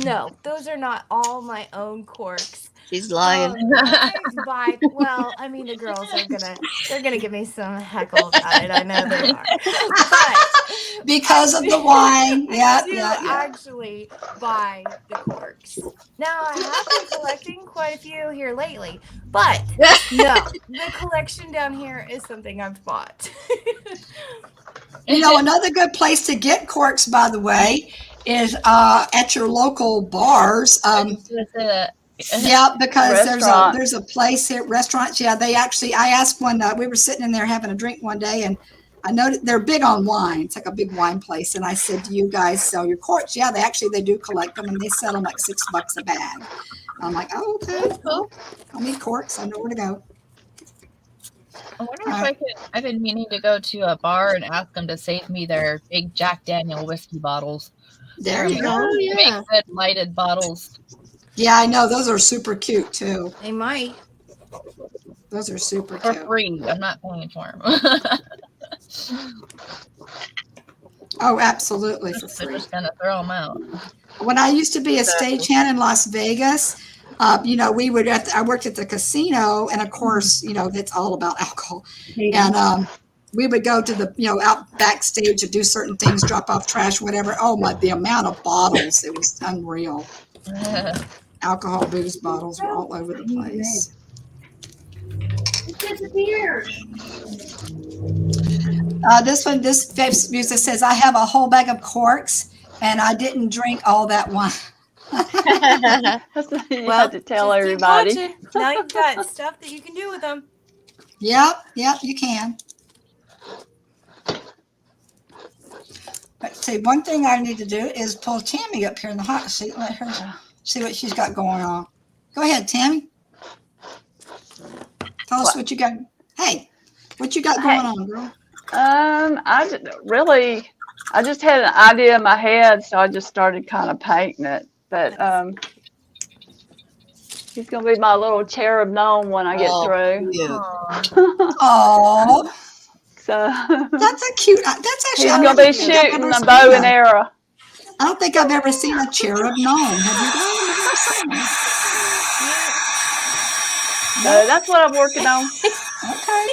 no, those are not all my own corks. She's lying. The girls they're gonna give me some heckle about it. I know they are. But because of the wine. Yeah. Actually buy the corks. Now I have been collecting quite a few here lately, but no, the collection down here is something I've bought. Another good place to get corks, by the way, is at your local bars. Yeah, because Restaurant. there's a place here, restaurants. Yeah, they actually. I asked one. We were sitting in there having a drink one day, and I noticed they're big on wine. It's like a big wine place. And I said, "Do you guys sell your corks?" Yeah, they do collect them, and they sell them like $6 a bag. I'm like, "Oh, okay. That's Well, cool. I need corks. I know where to go." I wonder All if right. I could. I've been meaning to go to a bar and ask them to save me their big Jack Daniel whiskey bottles. There you go. Oh, They make yeah. good lighted bottles. Yeah, I know. Those are super cute too. They might. Those are super For cute. free. I'm not paying for them. Oh, absolutely for They're free. just gonna throw them out. When I used to be a stagehand in Las Vegas, we would. I worked at the casino, and of course, that's all about alcohol. And we would go to the, out backstage to do certain things, drop off trash, whatever. Oh my, the amount of bottles, it was unreal. Alcohol, booze bottles were all over the place. It disappeared. This Fifth music says, I have a whole bag of corks, and I didn't drink all that wine. That's what you Well, have to tell just keep everybody. watching. Now you've got stuff that you can do with them. Yep, you can. But see, one thing I need to do is pull Tammy up here in the hot seat. Let her see what she's got going on. Go ahead, Tammy. Tell us what you got. Hey, what you got going on, girl? I just had an idea in my head, so I just started kind of painting it. But he's gonna be my little cherub gnome when I get through. Oh, So that's a cute. That's actually. he's gonna be shooting a bow and arrow. I don't think I've ever seen a cherub gnome. Have you guys? So that's what I'm working on. Okay.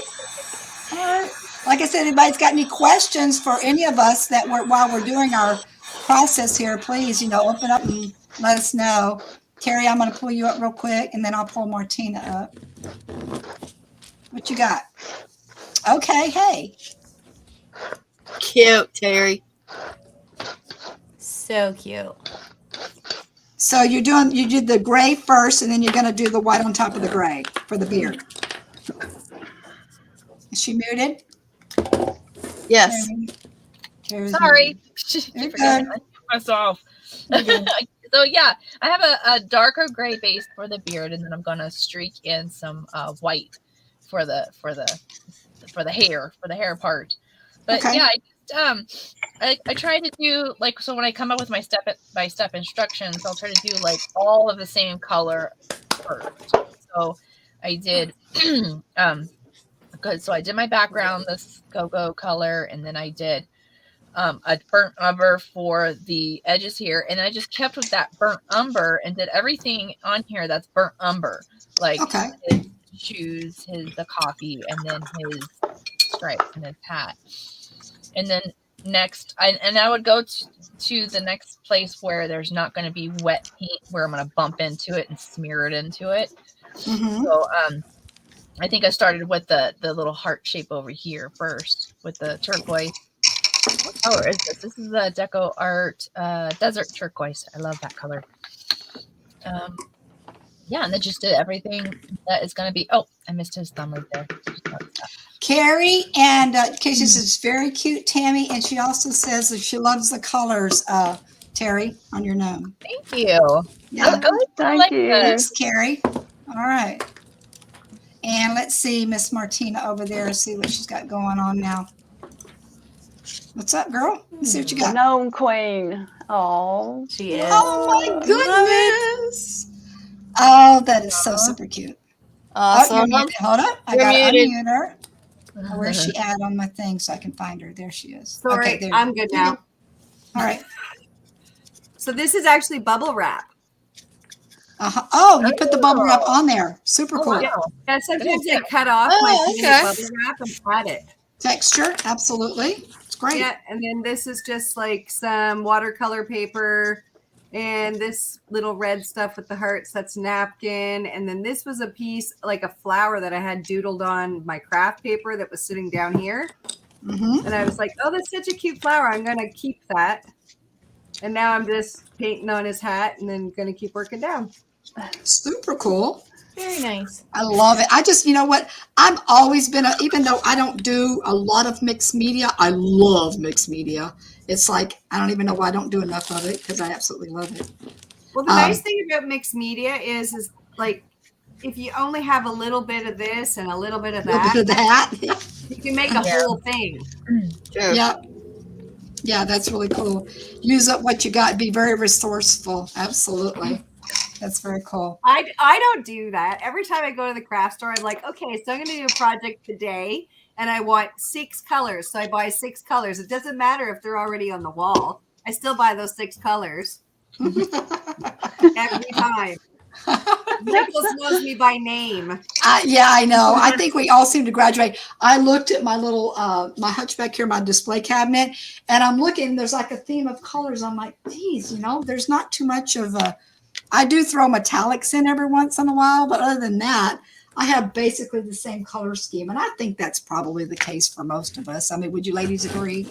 All right. Like I said, anybody's got any questions for any of us while we're doing our process here, please, open up and let us know. Terry, I'm going to pull you up real quick, and then I'll pull Martina up. What you got? Okay, hey. Cute, Terry. So cute. So you did the gray first, and then you're going to do the white on top of the gray for the beard. Is she muted? Yes. Terry's Sorry. You're good. Myself. So yeah, I have a darker gray base for the beard, and then I'm gonna streak in some white for the hair part. But Okay. yeah, I try to do so when I come up with my step-by-step instructions, I'll try to do like all of the same color first. So I did good. So I did my background, this go-go color, and then I did a burnt umber for the edges here, and I just kept with that burnt umber and did everything on here that's burnt umber, like his shoes, the coffee, and then his stripes and his hat. And then next, I would go to the next place where there's not going to be wet paint, where I'm going to bump into it and smear it into it. Mm-hmm. So I think I started with the little heart shape over here first with the turquoise. What color is this? This is the Mud.Clay.Art desert turquoise. I love that color. Yeah, and then just did everything that is going to be. Oh, I missed his thumb right there. Carrie and Casey says very cute, Tammy, and she also says that she loves the colors, Terry, on your gnome. Thank you. Yeah. Thank you. Thanks, Carrie. All right. And let's see Miss Martina over there. See what she's got going on now. What's up, girl? Let's see what you got. Gnome queen. Oh, she is. Oh my goodness! Oh, that is so super cute. Awesome. Oh, you're muted. Hold up. I You're gotta muted. unmute her. Where's she at on my thing so I can find her? There she is. Sorry, Okay, there. I'm good now. All right. So this is actually bubble wrap. Uh-huh. Oh, you put the bubble wrap on there. Super cool. Wow. Yeah, sometimes I cut off my piece of bubble wrap and add it. Texture, absolutely. It's great. Yeah, and then this is just like some watercolor paper, and this little red stuff with the hearts, that's napkin. And then this was a piece, like a flower that I had doodled on my craft paper that was sitting down here. Mm-hmm. And I was like, oh, that's such a cute flower. I'm going to keep that. And now I'm just painting on his hat and then going to keep working down. Super cool. Very nice. I love it. I just, you know what? I've always been, even though I don't do a lot of mixed media, I love mixed media. It's like, I don't even know why I don't do enough of it because I absolutely love it. Well, the nice thing about mixed media is like, if you only have a little bit of this and a little bit of that, you can make a whole thing. Sure. Yeah. Yeah, that's really cool. Use up what you got. Be very resourceful. Absolutely. That's very cool. I don't do that. Every time I go to the craft store, I'm like, okay, so I'm going to do a project today, and I want 6 colors. So I buy 6 colors. It doesn't matter if they're already on the wall. I still buy those 6 colors every time. Nichols knows me by name. Yeah, I know. I think we all seem to graduate. I looked at my little, my hunchback here, my display cabinet, and I'm looking, there's like a theme of colors. I'm like, geez, there's not too much of a, I do throw metallics in every once in a while, but other than that, I have basically the same color scheme. And I think that's probably the case for most of us. I mean, would you ladies agree?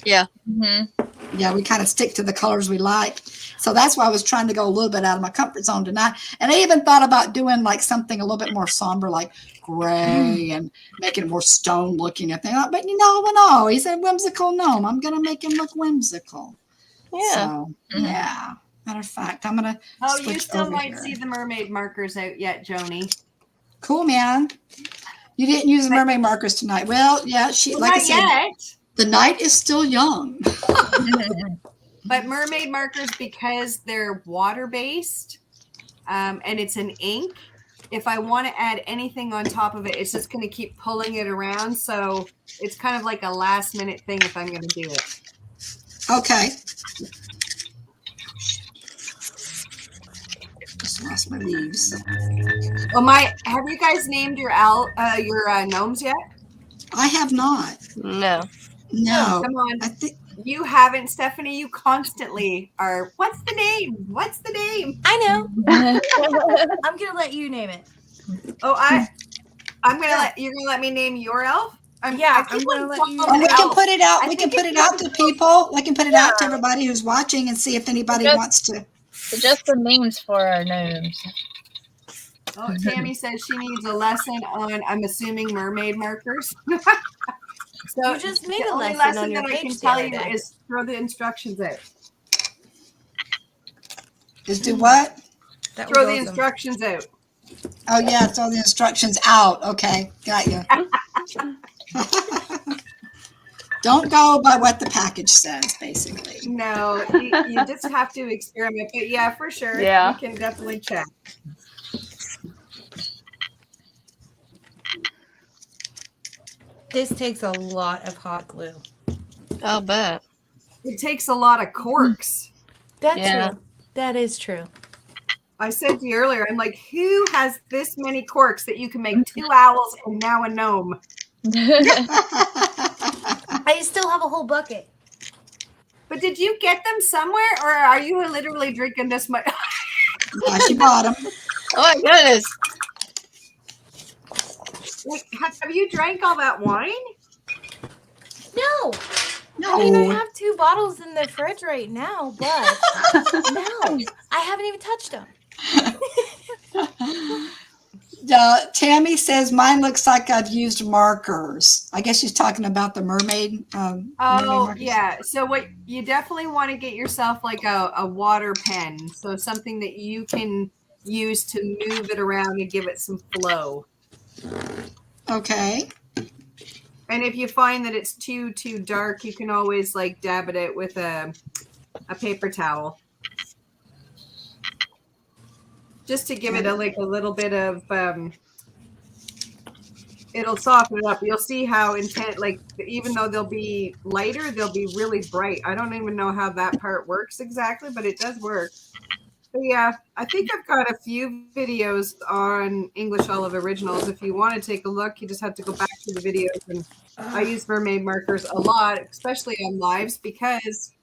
Yeah. Mm-hmm. Yeah, we kind of stick to the colors we like. So that's why I was trying to go a little bit out of my comfort zone tonight. And I even thought about doing like something a little bit more somber, like gray, and making it more stone looking. But no, he's a whimsical gnome. I'm going to make him look whimsical. Yeah. So, yeah. Matter of fact, I'm going to switch you still over might here. see the mermaid markers out yet, Joni. Cool, man. You didn't use the mermaid markers tonight. Well, yeah, like I said, yet. The night is still young. But mermaid markers, because they're water-based and it's an ink, if I want to add anything on top of it, it's just going to keep pulling it around. So it's kind of like a last-minute thing if I'm going to do it. Okay. Just lost my leaves. Well, have you guys named your gnomes yet? I have not. No. No. Come on. I think you haven't, Stephanie. You constantly are. What's the name? What's the name? I know. I'm gonna let you name it. Oh, I'm gonna you're gonna let me name your elf. I'm gonna let you. We can put it out. We can put it out to people. We can put it out to everybody who's watching and see if anybody wants to. Suggest the names for our gnomes. Oh, Tammy says she needs a lesson on, I'm assuming, mermaid markers. So you just made the a only lesson on that your I can page tell you is throw the instructions out. Is do what? Throw the instructions out. Oh yeah, throw the instructions out. Okay, got you. Don't go by what the package says, basically. No, you just have to experiment. But yeah, for sure, Yeah. we can definitely check. This takes a lot of hot glue. I'll bet. It takes a lot of corks. That's true. That is true. I said to you earlier, I'm like, who has this many corks that you can make 2 owls and now a gnome? I still have a whole bucket. But did you get them somewhere, or are you literally drinking this much? Yeah, she bought them. Oh my goodness. Like, have you drank all that wine? No. No. I mean, I have 2 bottles in the fridge right now, but no, I haven't even touched them. Tammy says mine looks like I've used markers. I guess she's talking about the mermaid. Mermaid markers. Yeah. So what you definitely want to get yourself like a water pen, so something that you can use to move it around and give it some flow. Okay. And if you find that it's too dark, you can always like dab it with a paper towel. Just to give it a little bit of, it'll soften it up. You'll see how intense, like, even though they'll be lighter, they'll be really bright. I don't even know how that part works exactly, but it does work. But yeah, I think I've got a few videos on English Olive Originals. If you want to take a look, you just have to go back to the videos. And I use mermaid markers a lot, especially on lives, because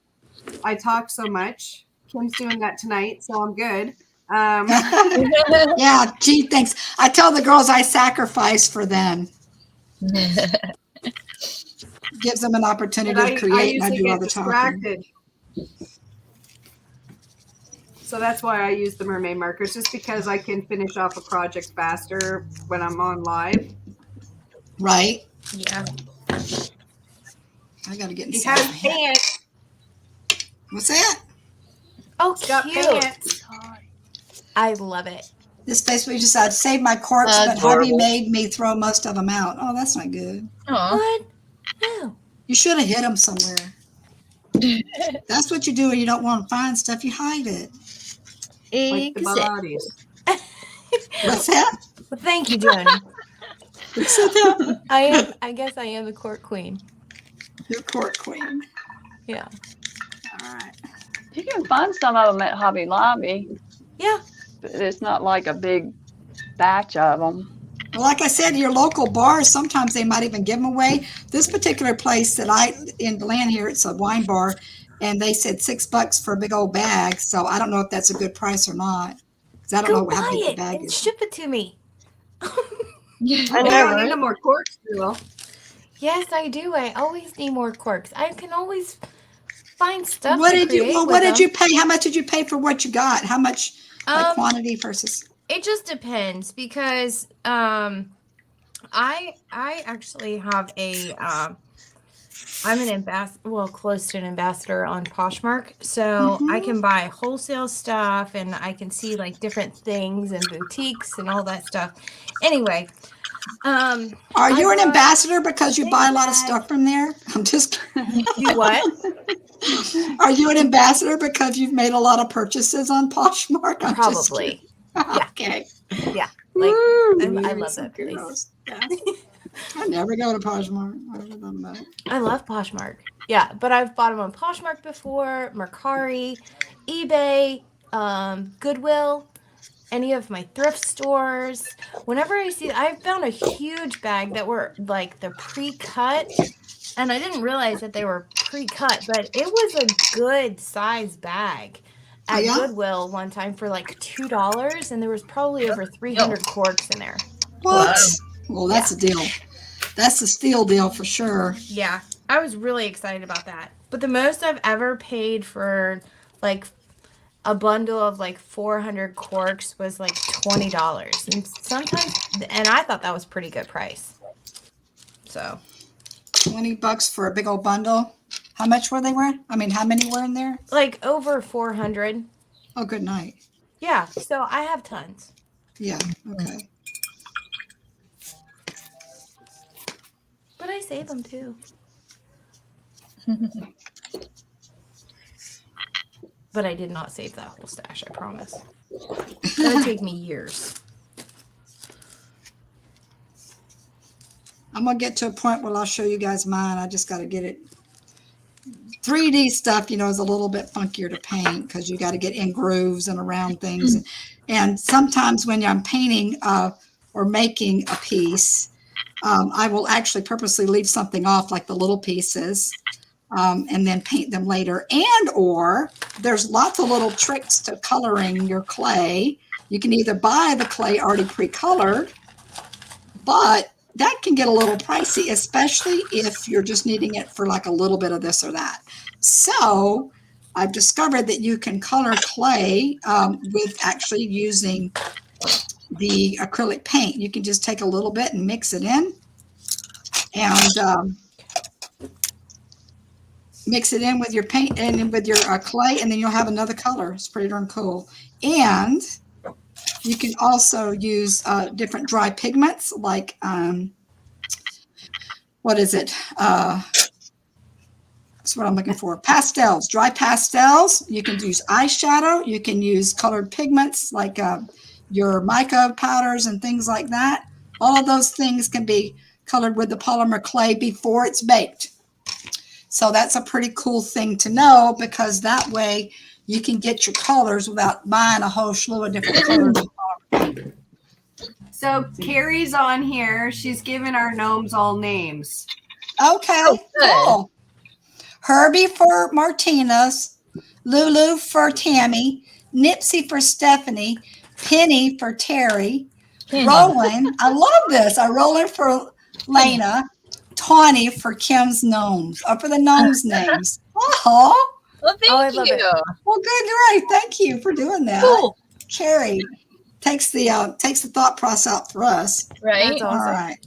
I talk so much. Kim's doing that tonight, so I'm good. Yeah, gee, thanks. I tell the girls I sacrifice for them. Gives them an opportunity to create, and I do all the talking. So So that's why I use the mermaid markers, just because I can finish off a project faster when I'm on live. Right. Yeah. I got to get He inside has my hat. pants. What's that? Oh, Got cute. pants. I love it. This basically just I'd save my corks, but hubby Adorable. made me throw most of them out. Oh, that's not good. Aw. What? No. You should have hid them somewhere. That's what you do when you don't want to find stuff. You hide it. Like the bodies. What's that? Well, thank you, Joni. Who said that? I guess I am the court queen. You're cork queen. Yeah. All right. You can find some of them at Hobby Lobby. Yeah. But it's not like a big batch of them. Well, like I said, your local bars, sometimes they might even give them away. This particular place that in Deland here, it's a wine bar, and they said $6 for a big old bag. So I don't know if that's a good price or not. Because I don't Go know how buy big the it bag and is. ship it to me. Yeah. I don't need no more corks, Jewel. Yes, I do. I always need more corks. I can always find stuff What to did you? create Well, with what did them. you pay? How much did you pay for what you got? How much like quantity versus? It just depends because I actually have a I'm an ambassador, well, close to an ambassador on Poshmark, so I can buy wholesale stuff and I can see like different things and boutiques and all that stuff. Anyway, Are you an ambassador because you buy a lot of stuff from there? I'm just. Do what? Are you an ambassador because you've made a lot of purchases on Poshmark? I'm just Probably. kidding. Yeah. Okay. Yeah. Like I love Some that place. girls. Yeah. I never go to Poshmark. I never done that. I love Poshmark. Yeah, but I've bought them on Poshmark before, Mercari, eBay, Goodwill, any of my thrift stores. Whenever I see, I found a huge bag that were like the pre-cut, and I didn't realize that they were pre-cut, but it was a good size bag at Goodwill one time for like $2, and there was probably over 300 corks in there. What? Well, that's a deal. That's a steal deal for sure. Yeah, I was really excited about that. But the most I've ever paid for like a bundle of like 400 corks was like $20. And sometimes, and I thought that was pretty good price. So $20 for a big old bundle. How much were they worth? I mean, how many were in there? like over 400. Oh, good night. Yeah, so I have tons. Yeah. Okay. But I save them too. But I did not save that whole stash, I promise. That would take me years. I'm gonna get to a point where I'll show you guys mine. I just got to get it. 3D stuff, you know, is a little bit funkier to paint because you got to get in grooves and around things. And sometimes when I'm painting or making a piece, I will actually purposely leave something off, like the little pieces, and then paint them later. And or there's lots of little tricks to coloring your clay. You can either buy the clay already pre-colored, but that can get a little pricey, especially if you're just needing it for like a little bit of this or that. So I've discovered that you can color clay with actually using the acrylic paint. You can just take a little bit and mix it in and mix it in with your paint and with your clay, and then you'll have another color. It's pretty darn cool. And you can also use different dry pigments like, what is it? That's what I'm looking for. Pastels, dry pastels. You can use eyeshadow. You can use colored pigments like your mica powders and things like that. All of those things can be colored with the polymer clay before it's baked. So that's a pretty cool thing to know, because that way you can get your colors without buying a whole slew of different colors. So Carrie's on here. She's given our gnomes all names. Okay, cool. Herbie for Martinez, Lulu for Tammy, Nipsey for Stephanie, Penny for Terry, Roland, I love this. Roland for Lena, Tawny for Kim's gnomes, for the gnomes names. Oh, Well, thank I love you. it. Well, good, right. Thank you for doing that. Cool. Carrie takes the thought process out for us. Right? That's All awesome. right.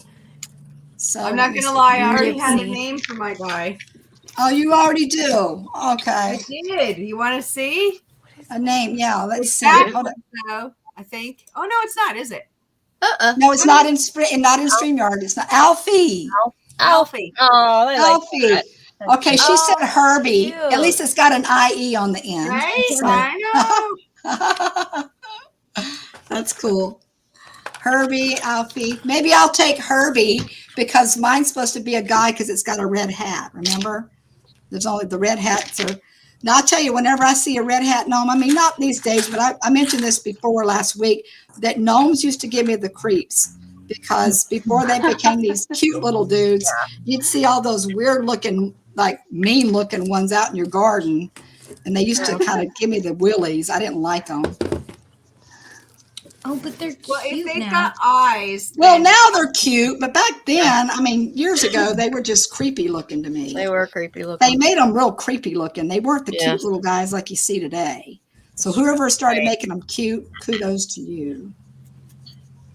So I'm let not me gonna see. lie, I already had a Gypsy. name for my guy. Oh, you already do. I Okay. did. You want to see? A name. Yeah. Let's It's see. backwards, Hold on. though, I think. Oh no, it's not, is it? No, it's not in StreamYard. It's not Alfie. Alfie. Oh, I like Alfie. that. Okay, she said Oh, Herbie. cute. At least it's got an IE on the end. Right? So. I know. That's cool. Herbie, Alfie. Maybe I'll take Herbie because mine's supposed to be a guy because it's got a red hat. Remember? There's only the red hats are. Now I'll tell you, whenever I see a red hat gnome, I mean, not these days, but I mentioned this before last week, that gnomes used to give me the creeps because before they became these cute little dudes, you'd see all those weird looking, like mean looking ones out in your garden. And they used to kind of give me the willies. I didn't like them. Oh, but they're Well, if cute they've now. got eyes, Well, then now they're cute, but back then, I mean, years ago, they were just creepy looking to me. They were creepy They looking. made them real creepy looking. They weren't the Yeah. cute little guys like you see today. So whoever started making them cute, kudos to you.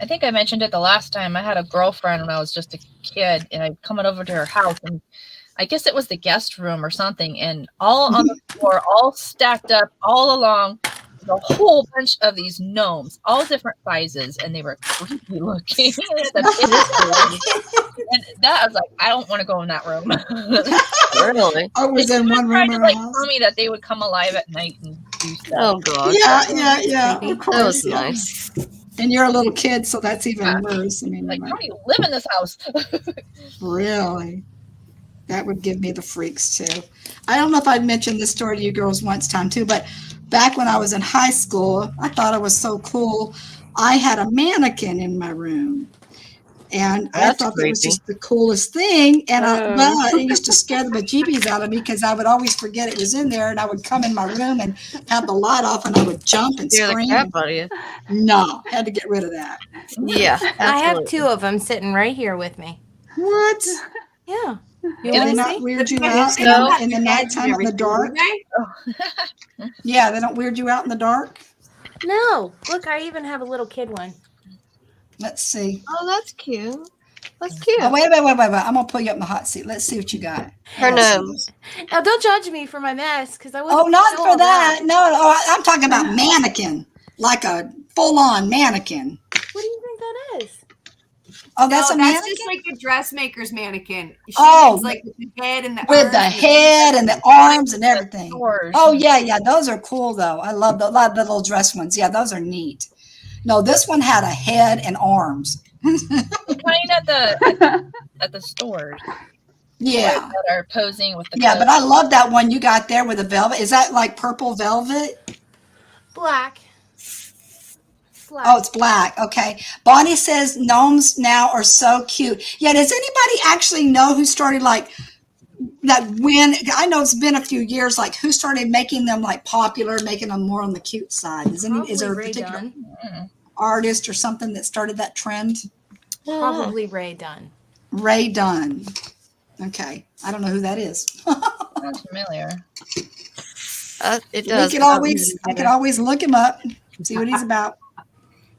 I think I mentioned it the last time. I had a girlfriend when I was just a kid, and I'm coming over to her house, and I guess it was the guest room or something, and all on the floor, all stacked up, all along, a whole bunch of these gnomes, all different sizes, and they were creepy looking. And that I was like, I don't want to go in that room. Really? I was in one Tried room to in like our house. tell me that they would come alive at night and do stuff. Oh god. Yeah. Of course. That was Yeah. nice. And you're a little kid, so that's even Yeah. worse. I mean, Like, you're how do you live in this house? really? That would give me the freaks too. I don't know if I'd mentioned this story to you girls once time too, but back when I was in high school, I thought it was so cool. I had a mannequin in my room. And I That's thought that was creepy. just the coolest thing. And Oh. but it used to scare the bejeebies out of me because I would always forget it was in there. And I would come in my room and have the light off and I would jump and Scare the scream. crap out of you. No, had to get rid of that. Yeah, I have absolutely. 2 of them sitting right here with me. What? Yeah. You Do they want to not see? weird you But out they don't have in the two heads nighttime in the and dark? everything, do they? Yeah, they don't weird you out in the dark? No. Look, I even have a little kid one. Let's see. Oh, that's cute. That's cute. Oh, wait. I'm going to pull you up in the hot seat. Let's see what you got. Her gnomes. Now, don't judge me for my mess because I Oh, wasn't. not for that. No, I'm talking about mannequin, like a full-on mannequin. What do you think that is? Oh, that's No, a that's mannequin? just like a dressmaker's mannequin. She Oh, means like with the head and the with arms the and head and the arms and everything. Doors. Oh, yeah. Those are cool, though. I love a lot of the little dress ones. Yeah, those are neat. No, this one had a head and arms. Kind at the stores. Yeah. That are posing with the Yeah, clothes. but I love that one you got there with the velvet. Is that like purple velvet? Black. Oh, it's black. Okay. Bonnie says gnomes now are so cute. Yeah, does anybody actually know who started like that when I know it's been a few years, like who started making them like popular, making them more on the cute side? Is there a Ray particular Dunn. artist or something that started that trend? Probably Ray Dunn. Ray Dunn. Okay. I don't know who that is. Sounds familiar. It does. I could always look him up, see what he's about.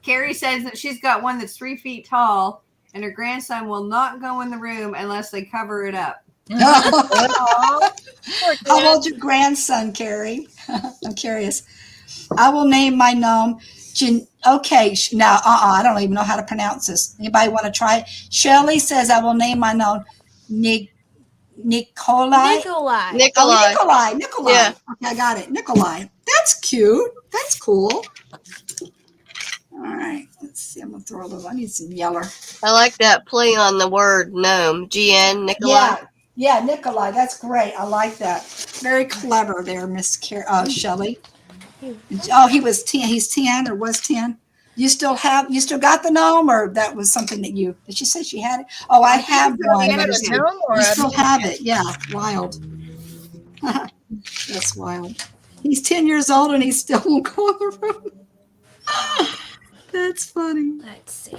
Carrie says that she's got one that's 3 feet tall, and her grandson will not go in the room unless they cover it up. How old's your grandson, Carrie? I'm curious. I will name my gnome. Okay, now, I don't even know how to pronounce this. Anybody want to try it? Shelley says I will name my gnome Nikolai. Nikolai. Nikolai. Yeah. Okay, I got it. Nikolai. That's cute. That's cool. All right. Let's see. I'm going to throw a little. I need some yeller. I like that play on the word gnome. GN, Nikolai. Yeah, Nikolai. That's great. I like that. Very clever there, Miss Shelley. Oh, he's 10 or was 10. You still got the gnome, or that was something that did she say she had it? Oh, I have one. You have a gnome or You a still have it. Yeah, wild. That's wild. He's 10 years old and he still won't go in the room. That's funny. Let's see.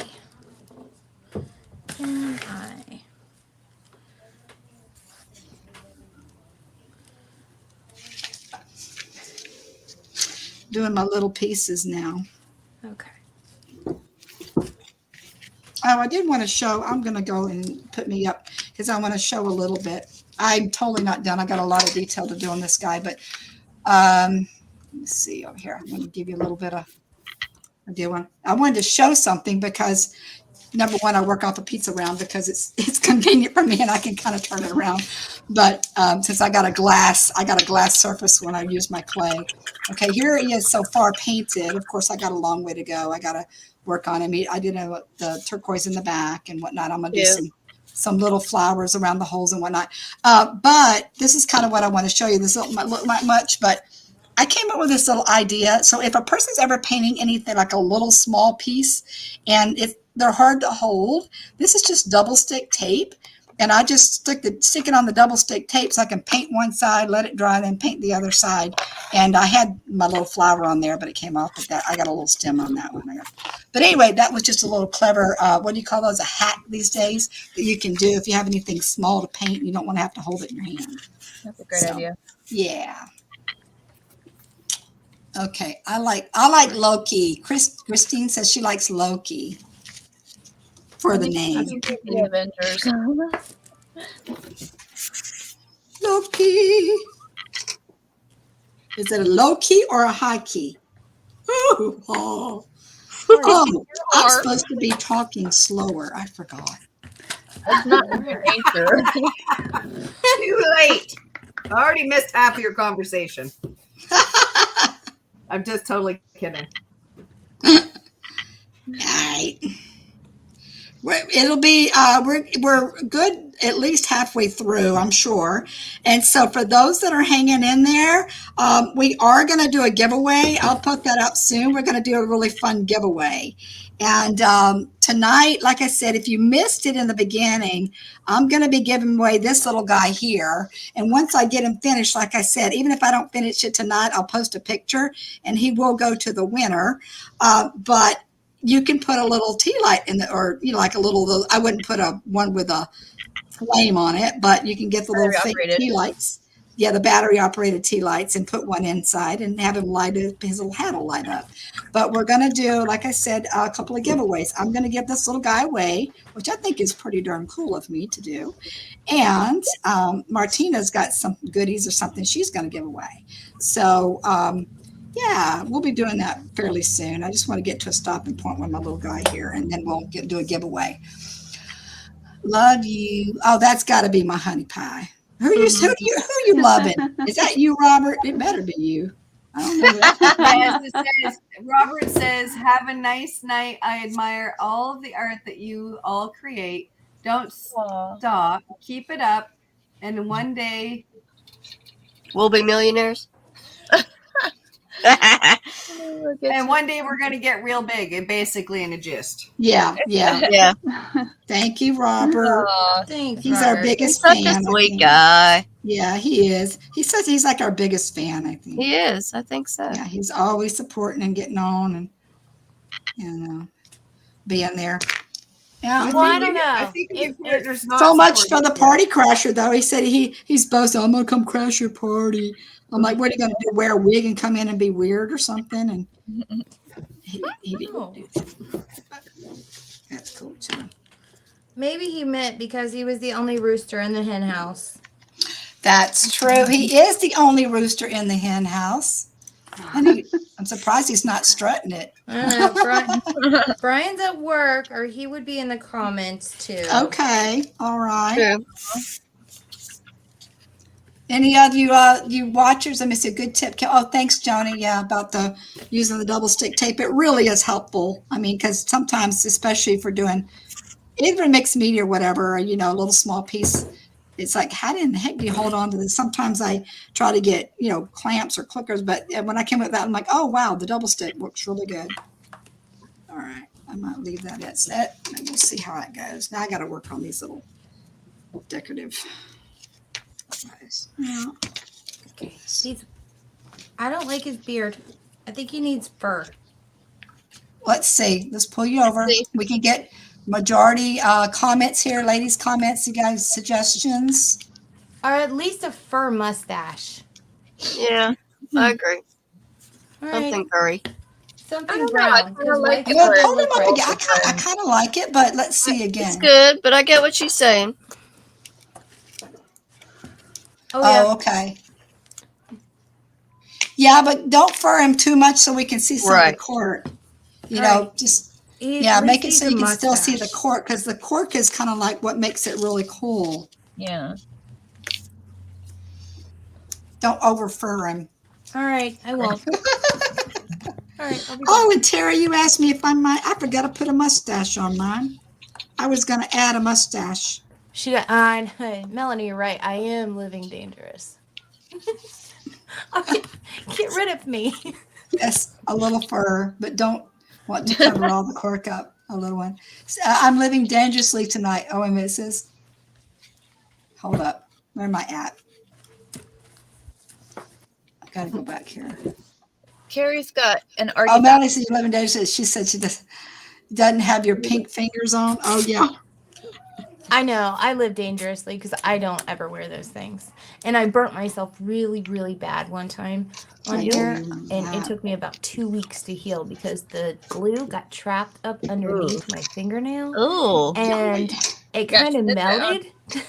Can I? doing my little pieces now. Okay. Oh, I did want to show. I'm going to go and put me up because I want to show a little bit. I'm totally not done. I got a lot of detail to do on this guy, but let's see over here. I'm going to give you a little bit of. I wanted to show something because number one, I work off a pizza round because it's convenient for me and I can kind of turn it around. But since I got a glass surface when I use my clay. Okay, here he is so far painted. Of course, I got a long way to go. I got to work on him. I did the turquoise in the back and whatnot. I'm gonna do some little flowers around the holes and whatnot. But this is kind of what I want to show you. This doesn't look like much, but I came up with this little idea. So if a person's ever painting anything like a little small piece and if they're hard to hold, this is just double stick tape. And I just stick it on the double stick tape so I can paint one side, let it dry, then paint the other side. And I had my little flower on there, but it came off with that. I got a little stem on that one. But anyway, that was just a little clever, what do you call those? A hack these days that you can do if you have anything small to paint. You don't want to have to hold it in your hand. That's a great idea. Yeah. Okay, I like Loki. Christine says she likes Loki for the name. The Avengers. Loki. Is it a low key or a high key? Oh, I'm supposed to be talking slower. I forgot. That's not in your nature. Too late. I already missed half of your conversation. I'm just totally kidding. All right. It'll be we're good at least halfway through, I'm sure. And so for those that are hanging in there, we are going to do a giveaway. I'll put that up soon. We're going to do a really fun giveaway. And tonight, like I said, if you missed it in the beginning, I'm going to be giving away this little guy here. And once I get him finished, like I said, even if I don't finish it tonight, I'll post a picture and he will go to the winner. But you can put a little tea light in the, or like a little. I wouldn't put one with a flame on it, but you can get the little fake tea lights. Yeah, the battery operated tea lights, and put one inside and have him light up. His little hat will light up. But we're gonna do, like I said, a couple of giveaways. I'm gonna give this little guy away, which I think is pretty darn cool of me to do. And Martina's got some goodies or something she's gonna give away. So. Yeah, we'll be doing that fairly soon. I just want to get to a stopping point with my little guy here, and then we'll do a giveaway. Love you. Oh, that's got to be my honey pie. Who are you loving? Is that you, Robert? It better be you. I don't know. Yes, it says, Robert says, "Have a nice night. I admire all of the art that you all create. Don't stop. Keep it up, and one day we'll be millionaires." And one day we're going to get real big, and basically in a gist. Yeah. Thank you, Robert. Thanks. He's Robert. our biggest He's fan. such a sweet guy. Yeah, he is. He says he's like our biggest fan, I think. He is. I think so. Yeah, he's always supporting and getting on and being there. Yeah. Well, I don't know. I think there's not So much for the party crasher, though. He said he's boasting, I'm going to come crash your party. I'm like, what are you going to do? Wear a wig and come in and be weird or something? And he didn't do that. That's cool, too. Maybe he meant because he was the only rooster in the hen house. That's true. He is the only rooster in the hen house. And I'm surprised he's not strutting it. I don't know. Brian's at work, or he would be in the comments, too. Okay. All right. True. Any of you watchers? Let me see a good tip. Oh, thanks, Joni. Yeah, about using the double stick tape. It really is helpful. I mean, because sometimes, especially if we're doing either mixed media or whatever, a little small piece, it's like, how in the heck do you hold on to this? Sometimes I try to get clamps or clickers, but when I came up with that, I'm like, oh wow, the double stick works really good. All right, I might leave that at set, and we'll see how it goes. Now I got to work on these little decorative. Yeah. Okay. I don't like his beard. I think he needs fur. Let's see. Let's pull you over. We can get majority comments here, ladies' comments. You guys, suggestions? Or at least a fur mustache. Yeah, I agree. All Something right. furry. Something I don't know. brown. I kinda 'cause like white it Well, color hold look them up right. again. I kind of like it, but let's see It's again. good, but I get what she's saying. Oh yeah. Oh, okay. Yeah, but don't fur him too much so we can see some of the Right. cork. You All know, right. just At yeah, least make it he's so a you can still see the mustache. cork because the cork is kind of like what makes it really cool. Yeah. Don't over fur him. All right, I won't. All right, I'll be Oh, back. and Terry, you asked me if I forgot to put a mustache on mine. I was going to add a mustache. Melanie, you're right. I am living dangerous. Okay, get rid of me. Yes, a little fur, but don't want to cover all the cork up. A little one. I'm living dangerously tonight. Oh, and it says, hold up. Where am I at? I got to go back here. Carrie's got an Oh, artifact. Melanie said you're living dangerously. She said she doesn't have your pink fingers on. Oh, yeah. I know. I live dangerously because I don't ever wear those things. And I burnt myself really, really bad one time on I do here. remember And it that. took me about 2 weeks to heal because the glue got trapped up underneath my fingernail. Oh. And it Yeah, kind she of did that. melted the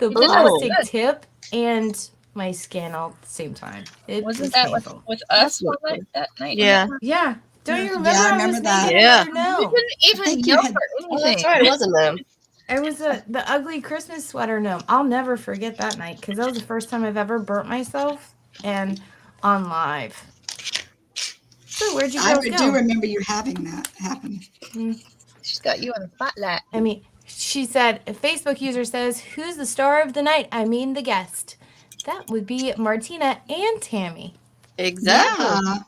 You did that plastic good. tip and my skin all at the same time. It was Wasn't that painful. with That's us one not night, that night? Yeah. Yeah. Don't you remember? Yeah, I I remember was that. making Yeah. another You no. didn't I even think you yell had. or Oh, anything. that's right. It wasn't them. It was the ugly Christmas sweater gnome. I'll never forget that night because that was the first time I've ever burnt myself and on live. So where'd you I girls do go? remember you having that happen. She's got you on the spotlight. I mean, she said, a Facebook user says, who's the star of the night? I mean, the guest. That would be Martina and Tammy. Exactly.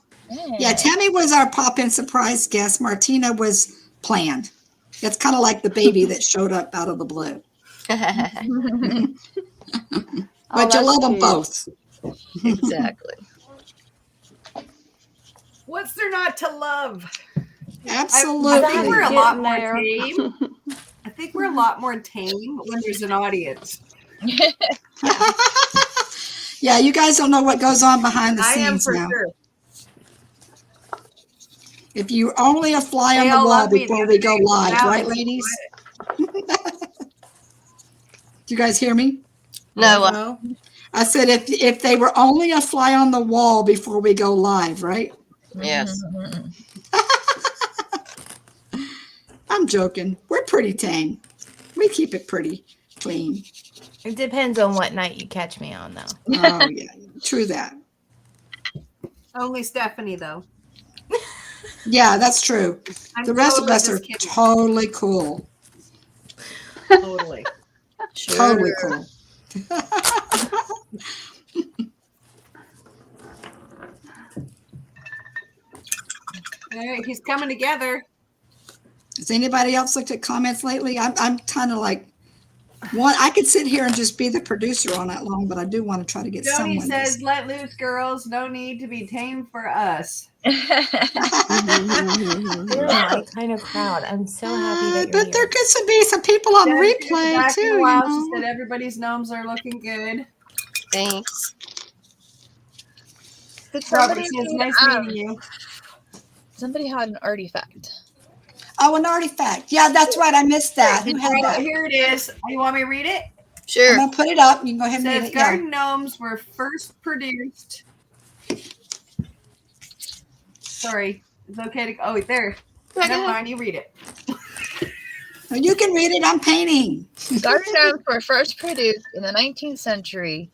Yeah, Tammy was our pop-in surprise guest. Martina was planned. It's kind of like the baby that showed up out of the blue. But you that's love them cute. both. Exactly. What's there not to love? Absolutely. I think we're a lot Getting more there. tame. I think we're a lot more tame when there's an audience. Yeah, you guys don't know what goes on behind the I am scenes for now. sure. If you only a fly on They the all wall love me the before other we go day. live, Now right, they're ladies? Do you guys hear me? No, Well, I said if they were only a fly on the wall before we go live, right? yes. I'm joking. We're pretty tame. We keep it pretty clean. it depends on what night you catch me on, though. Oh, yeah. True that. Only Stephanie, though. Yeah, that's true. I'm The rest totally of us are just kidding. totally cool. Totally. Totally cool. All right, he's coming together. Has anybody else looked at comments lately? I'm kind of like, I could sit here and just be the producer all night long, but I do want to try to get Joni someone. says, "Let loose, girls. No need to be tame for us." You're my kind of crowd. I'm so happy that you're But there here. could be some people on Stephanie, replay back too. in a You while, she know? said everybody's gnomes are looking good. Thanks. Did Robert somebody says, read, "Nice meeting you." somebody had an artifact. Oh, an artifact. Yeah, that's right. I missed that. Who had that? Here it is. You want me to read it? I'm Sure. gonna put it up. You can go ahead It and read says it. Yeah. garden gnomes were first produced. Sorry, it's okay to. Oh, there. Never mind. You read it. You can read it. I'm painting. Garden gnomes were first produced in the 19th century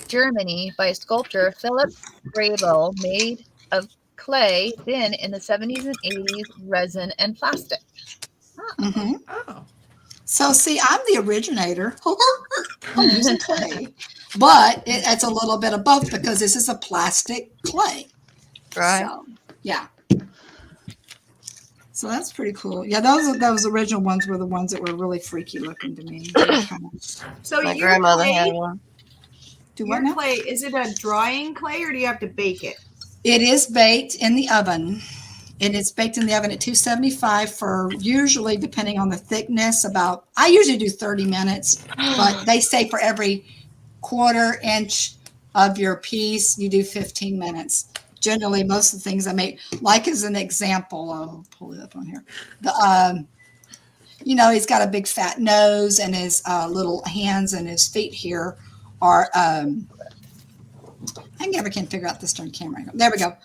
Germany by sculptor Philip Grabel, made of clay, then in the 70s and 80s, resin and plastic. Mm-hmm. Oh. So see, I'm the originator. I'm using clay, but it's a little bit of both because this is a plastic clay. Right. So, yeah. So that's pretty cool. Yeah, those original ones were the ones that were really freaky looking to me. They were kind of, So My your grandmother clay, had one. do what your now? clay, is it a drying clay or do you have to bake it? It is baked in the oven. And it's baked in the oven at 275 for usually, depending on the thickness, I usually do 30 minutes, but they say for every quarter inch of your piece, you do 15 minutes. Generally, most of the things I make, like as an example, I'll pull it up on here. The he's got a big fat nose, and his little hands and his feet here are I never can figure out this darn camera. There we go.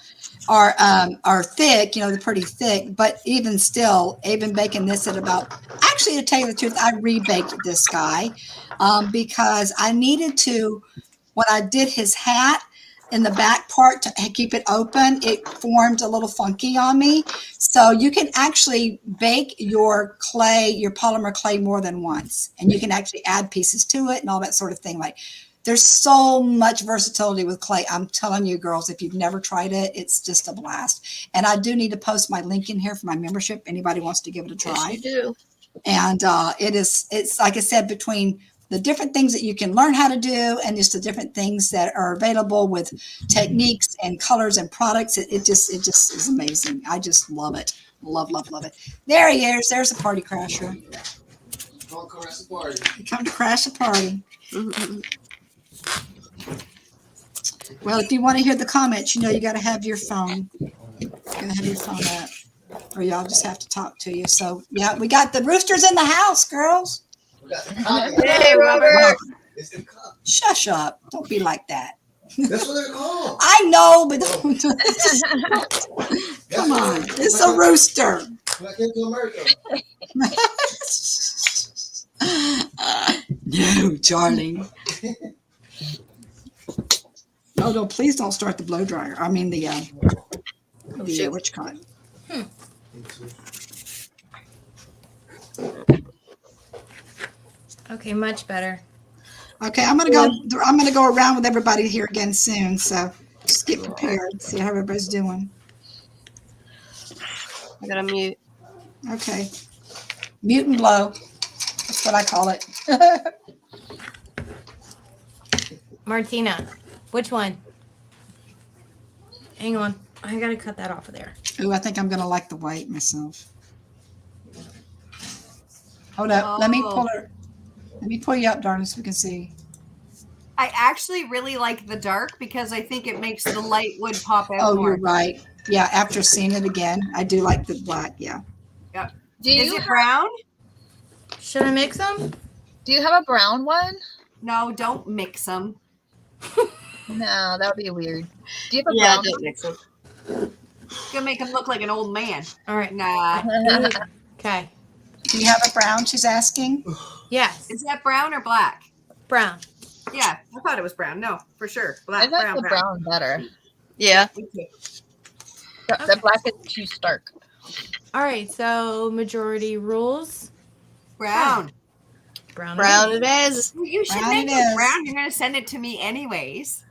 Are thick, they're pretty thick, but even still, I've been baking this at about, actually, to tell you the truth, I rebaked this guy because I needed to, when I did his hat in the back part to keep it open, it formed a little funky on me. So you can actually bake your clay, your polymer clay more than once, and you can actually add pieces to it and all that sort of thing. Like, there's so much versatility with clay. I'm telling you, girls, if you've never tried it, it's just a blast. And I do need to post my link in here for my membership. Anybody wants to give it a try. Yes, you do. And it's like I said, between the different things that you can learn how to do and just the different things that are available with techniques and colors and products, it just is amazing. I just love it. Love, love, love it. There he is. There's a party crasher. Don't crash the party. You come to crash a party. Well, if you want to hear the comments, you got to have your phone. You got to have your phone up, or y'all just have to talk to you. So, yeah, we got the roosters in the house, girls. Hey, Robert. It's the cup. Shush up. Don't be like that. That's what they're called. I know, but don't. Come on. It's a rooster. When I came to America. No, darling. No, please don't start the blow dryer. I mean the what you call it? Okay, much better. Okay, I'm gonna go around with everybody here again soon. So just get prepared. See how everybody's doing. I gotta mute. Okay, mute and blow. That's what I call it. Martina, which one? Hang on. I gotta cut that off of there. Ooh, I think I'm gonna like the white myself. Hold up. Let me pull her. Let me pull you up, darling, so we can see. I actually really like the dark because I think it makes the light wood pop out Oh, more. you're right. Yeah, after seeing it again, I do like the black. Yeah. Yep. Is it brown? Should I mix them? Do you have a brown one? No, don't mix them. No, that would be weird. Do you have a Yeah, brown don't one? mix them. It's gonna make him look like an old man. All right. Nah. Okay. Do you have a brown? She's asking. Yes. Is that brown or black? Brown. Yeah, I thought it was brown. No, for sure. I Black, like the brown better. Yeah. Okay. The black is too stark. All right. So majority rules. Brown. Brown. Brown it is. You should Brown make it it is. brown. You're gonna send it to me anyways.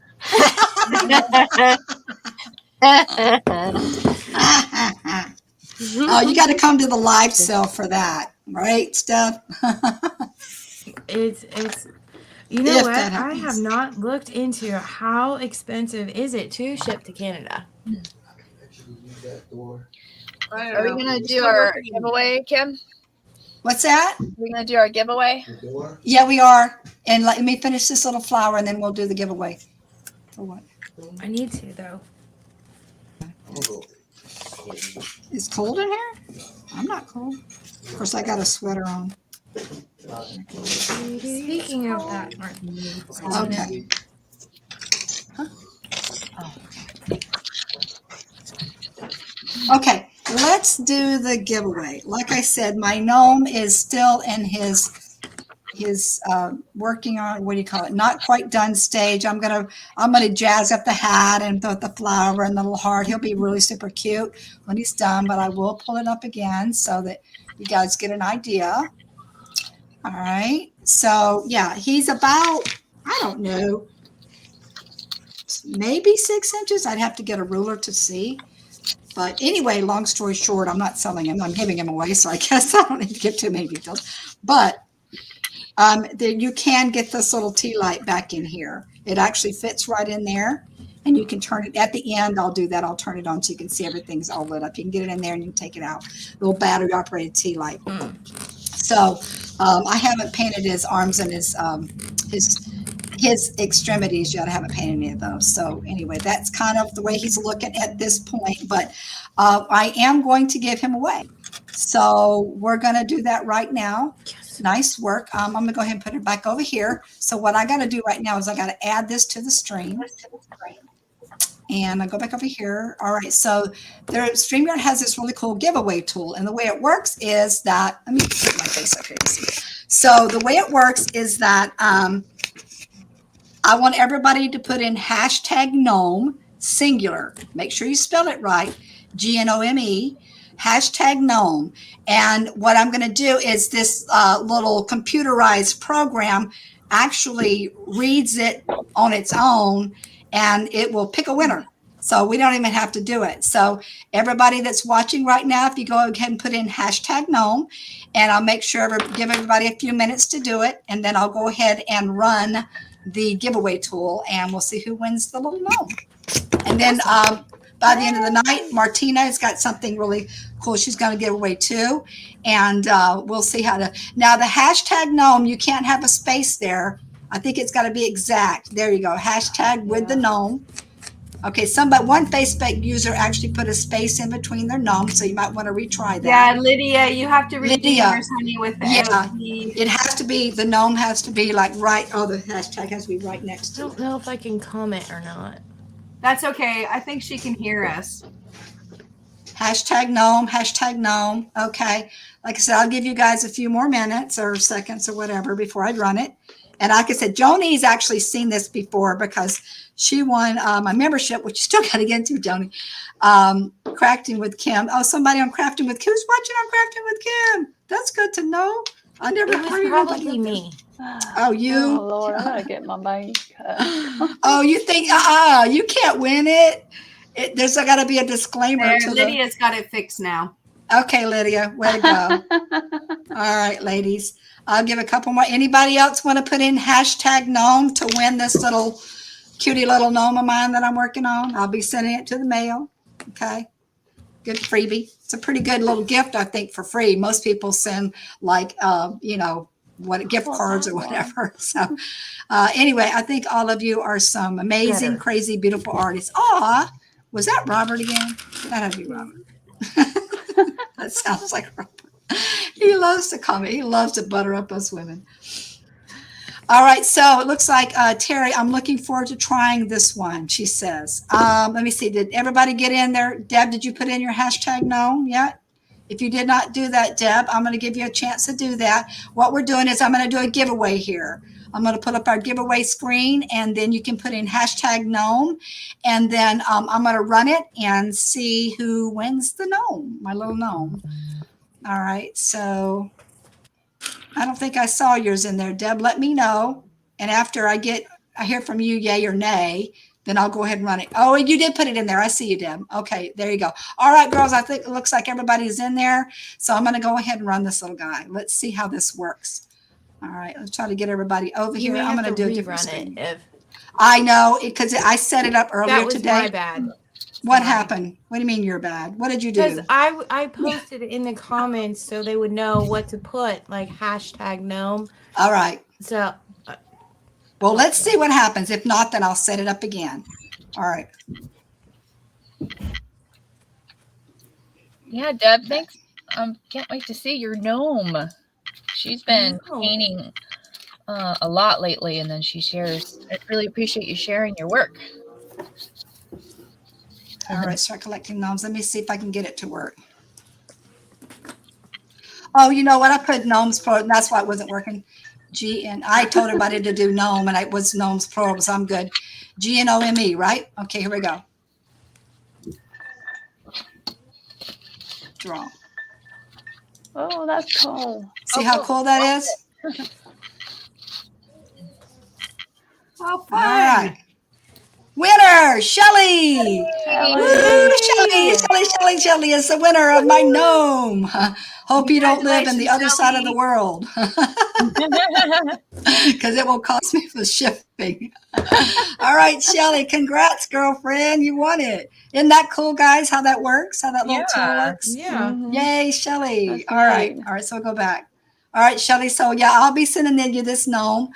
Oh, you got to come to the live sale for that, right, Steph? It's you know If what? that I happens. have not looked into how expensive is it to ship to Canada. Actually, use that door. Are we gonna do our giveaway, Kim? What's that? Are we gonna do our giveaway? The door. Yeah, we are. And let me finish this little flower, and then we'll do the giveaway. For what? I need to though. I'm gonna go. It's cold in here? I'm not cold. Of course, I got a sweater on. Speaking of that, Martin. Okay. Okay, let's do the giveaway. Like I said, my gnome is still in his working on, what do you call it, not quite done stage. I'm gonna jazz up the hat and the flower and the little heart. He'll be really super cute when he's done, but I will pull it up again so that you guys get an idea. All right, so yeah, he's about, I don't know, maybe 6 inches. I'd have to get a ruler to see. But anyway, long story short, I'm not selling him. I'm giving him away, so I guess I don't need to give too many details. But then you can get this little tea light back in here. It actually fits right in there, and you can turn it at the end. I'll do that. I'll turn it on so you can see everything's all lit up. You can get it in there and you can take it out. Little battery-operated tea light. So I haven't painted his arms and his his extremities, you got to have a paint any of those. So anyway, that's kind of the way he's looking at this point. But I am going to give him away. So we're going to do that right now. Nice work. I'm going to go ahead and put it back over here. So what I got to do right now is I got to add this to the stream. And I go back over here. All right. So there, StreamYard has this really cool giveaway tool. And the way it works is that, let me put my face up here to see. So the way it works is that I want everybody to put in hashtag gnome, singular. Make sure you spell it right. GNOME, hashtag gnome. And what I'm going to do is this little computerized program actually reads it on its own and it will pick a winner. So we don't even have to do it. So everybody that's watching right now, if you go ahead and put in hashtag gnome, and I'll make sure give everybody a few minutes to do it. And then I'll go ahead and run the giveaway tool and we'll see who wins the little gnome. And then by the end of the night, Martina has got something really cool she's going to give away too. And we'll see how to, now the hashtag gnome, you can't have a space there. I think it's got to be exact. There you go. Hashtag with the gnome. Okay, one Facebook user actually put a space in between their gnomes, so you might want to retry that. Yeah, Lydia, you have to redeem yours, honey, with the it has to be, the gnome has to be like right, the hashtag has to be right next to it. I don't know if I can comment or not. That's okay. I think she can hear us. Hashtag gnome. Okay. Like I said, I'll give you guys a few more minutes or seconds or whatever before I run it. And like I said, Joni's actually seen this before because she won my membership, which you still got to get into, Joni. Crafting with Kim. Oh, somebody on Crafting with Kim. Who's watching on Crafting with Kim? That's good to know. I never heard probably me. Oh, you? Oh, Lord, I gotta get my veins cut. Oh, you think, you can't win it? There's got to be a disclaimer. Lydia's got it fixed now. Okay, Lydia, way to go. All right, ladies. I'll give a couple more. Anybody else want to put in hashtag gnome to win this little cutie little gnome of mine that I'm working on? I'll be sending it to the mail. Okay. Good freebie. It's a pretty good little gift, I think, for free. Most people send like, gift cards or whatever. So anyway, I think all of you are some amazing, crazy, beautiful artists. Aw, was that Robert again? That had to be Robert. That sounds like Robert. He loves to comment. He loves to butter up us women. All right. So it looks like Terry, I'm looking forward to trying this one, she says. Let me see. Did everybody get in there? Deb, did you put in your hashtag gnome yet? If you did not do that, Deb, I'm going to give you a chance to do that. What we're doing is I'm going to do a giveaway here. I'm going to put up our giveaway screen, and then you can put in hashtag gnome, and then I'm going to run it and see who wins the gnome, my little gnome. All right, so I don't think I saw yours in there, Deb. Let me know, and after I hear from you, yay or nay, then I'll go ahead and run it. Oh, you did put it in there. I see you, Deb. Okay, there you go. All right, girls, I think it looks like everybody's in there, so I'm going to go ahead and run this little guy. Let's see how this works. All right, let's try to get everybody over here. I'm going to do a different screen. I know, because I set it up earlier today. That was my bad. What happened? What do you mean you're bad? What did you do? Because I posted it in the comments so they would know what to put, like hashtag gnome. All right. So, well, let's see what happens. If not, then I'll set it up again. All right. Yeah, Deb, thanks. Can't wait to see your gnome. She's been painting a lot lately, and then she shares. I really appreciate you sharing your work. All right, start collecting gnomes. Let me see if I can get it to work. Oh, you know what? I put Gnomes Pro, and that's why it wasn't working. I told everybody to do gnome, and it was Gnomes Pro, so I'm good. GNOME, right? Okay, here we go. Draw. Oh, that's cool. See how cool that is? Oh, fun. All right. Winner, Shelly. Shelly is the winner of my gnome. Hope you don't live in the other side of the world, because it will cost me for shipping. All right, Shelly, congrats, girlfriend. You won it. Isn't that cool, guys, how that works? How that little tool works? yeah. Mhm. Yay, Shelly. That's All right. great. All right, so we'll go back. All right, Shelly. So, yeah, I'll be sending you this gnome.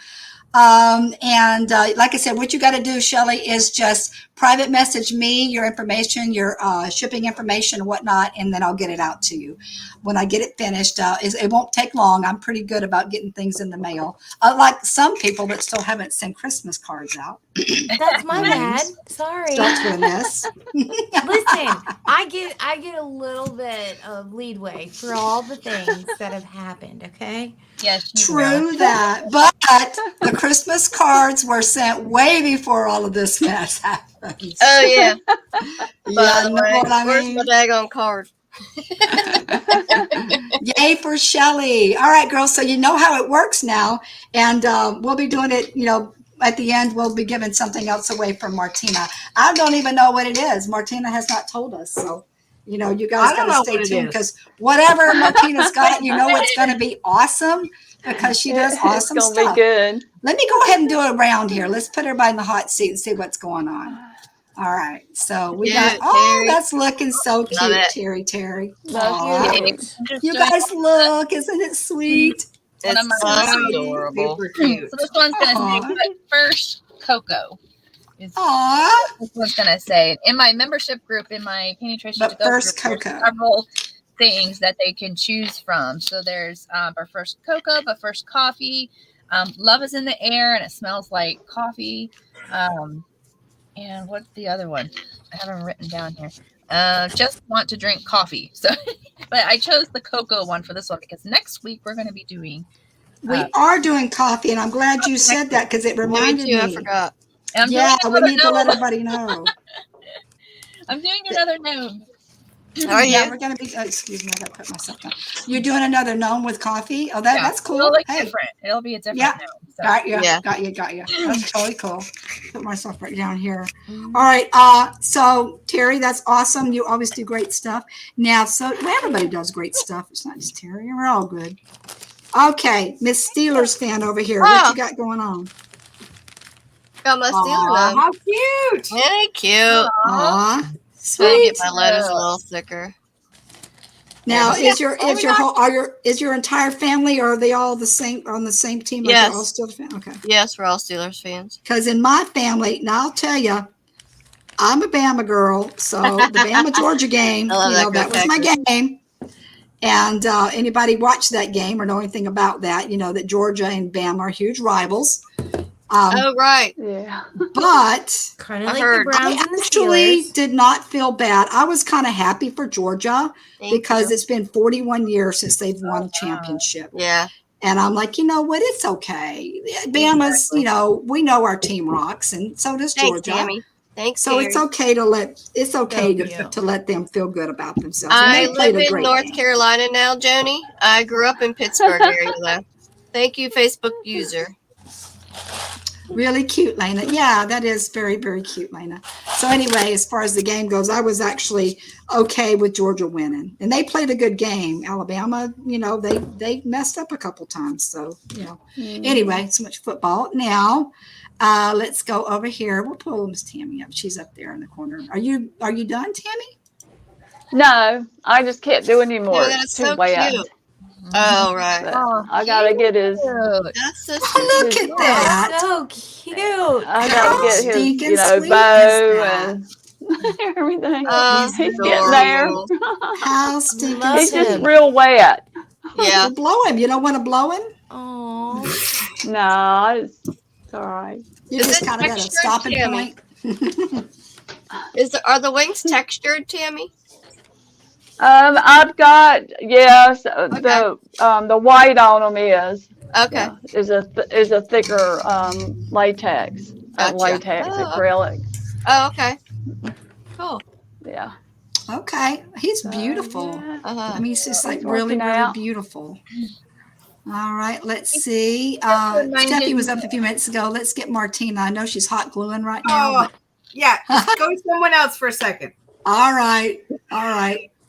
And like I said, what you got to do, Shelly, is just private message me your information, your shipping information and whatnot, and then I'll get it out to you when I get it finished. It won't take long. I'm pretty good about getting things in the mail. Like some people that still haven't sent Christmas cards out. That's my bad. Sorry. Starts with an S. Listen, I get a little bit of leadway for all the things that have happened, okay? Yes, True that. But the Christmas cards were sent way before all of this mess happened. Oh yeah. Yeah, know what I Where's mean? my daggone card? Yay for Shelly. All right, girls. So you know how it works now. And we'll be doing it, at the end, we'll be giving something else away from Martina. I don't even know what it is. Martina has not told us. So, you guys got to stay tuned because whatever Martina's got, it's going to be awesome because she does awesome it's stuff. gonna be good. Let me go ahead and do a round here. Let's put everybody in the hot seat and see what's going on. All right. So we got, Terry. that's looking so cute, it. Terry. That's Aw. cute. You guys look, isn't it sweet? One of It's my so sweet. adorable. Super cute. So this one's gonna Aw. say my first Coco. Aw. This one's gonna say in my membership group in my Painting Tracy The to Go first group, there's Coco. several things that they can choose from. So there's our first cocoa, but first coffee. Love is in the air and it smells like coffee. And what's the other one? I have them written down here. Just want to drink coffee. So, but I chose the cocoa one for this one because next week we're going to be doing. We are doing coffee, and I'm glad you said that because it reminded me. I forgot. Yeah, we need to let everybody know. I'm doing another gnome. Are you? Yeah, we're going to be, excuse me, I got to put myself down. You're doing another gnome with coffee? Oh, that's cool. It'll look Hey. different. It'll be a different Yeah. gnome. So. Got you. Yeah. Got you. That's totally cool. Put myself right down here. All right. So Terry, that's awesome. You always do great stuff. Now, everybody does great stuff. It's not just Terry. We're all good. Okay, Miss Steelers fan over here. What you got going on? Got my Steeler Aw, gnome. how cute! Very cute. Aw, Trying to sweet. get my letters a little thicker. Now, is your entire family, or are they all the same on the same team? Like Yes. they're all still fan? Okay. Yes, we're all Steelers fans. Because in my family, now I'll tell you, I'm a Bama girl, so the Bama Georgia game, I love that was my game. And anybody watch that game or know anything about that, that Georgia and Bama are huge rivals. Oh, right. Yeah. But Kind of I like heard. the Browns I and the actually Steelers. did not feel bad. I was kind of happy for Georgia because it's been 41 years since they've won a championship. Yeah. And I'm like, you know what? It's okay. Bama's, we know our team rocks, and so does Thanks, Georgia. Tammy. Thanks, So Terry. it's okay to let them feel good about themselves. And I they played live a in great North game. Carolina now, Joni. I grew up in Pittsburgh area, though. Thank you, Facebook user. Really cute, Lena. Yeah, that is very, very cute, Lena. So anyway, as far as the game goes, I was actually okay with Georgia winning. And they played a good game. Alabama, they messed up a couple times. So, anyway, so much football. Now, let's go over here. We'll pull Miss Tammy up. She's up there in the corner. Are you done, Tammy? No, I just can't do any more. Oh, It's that's too so wet. cute. Oh, right. But I gotta get his. That's so Oh, look at that. So cute. I gotta get his, stinking sweet bow is that? and everything. He's He's getting there. adorable. How stinking Love He's just him. real wet. Yeah. Well, blow him. You don't want to blow him? Aw. No, it's all right. You Is just it kind of got a textured, stopping Tammy? point. Are the wings textured, Tammy? I've got the white on them Okay. is a thicker latex Gotcha. latex Oh, acrylic. Oh, okay. Cool. Yeah. Okay. He's So, beautiful. yeah. I mean, he's just like He's really, working really out. beautiful. All right, let's see. reminded Steffi was me- up a few minutes ago. Let's get Martina. I know she's hot gluing right now. Oh, But, yeah. Go with someone else for a second. all right.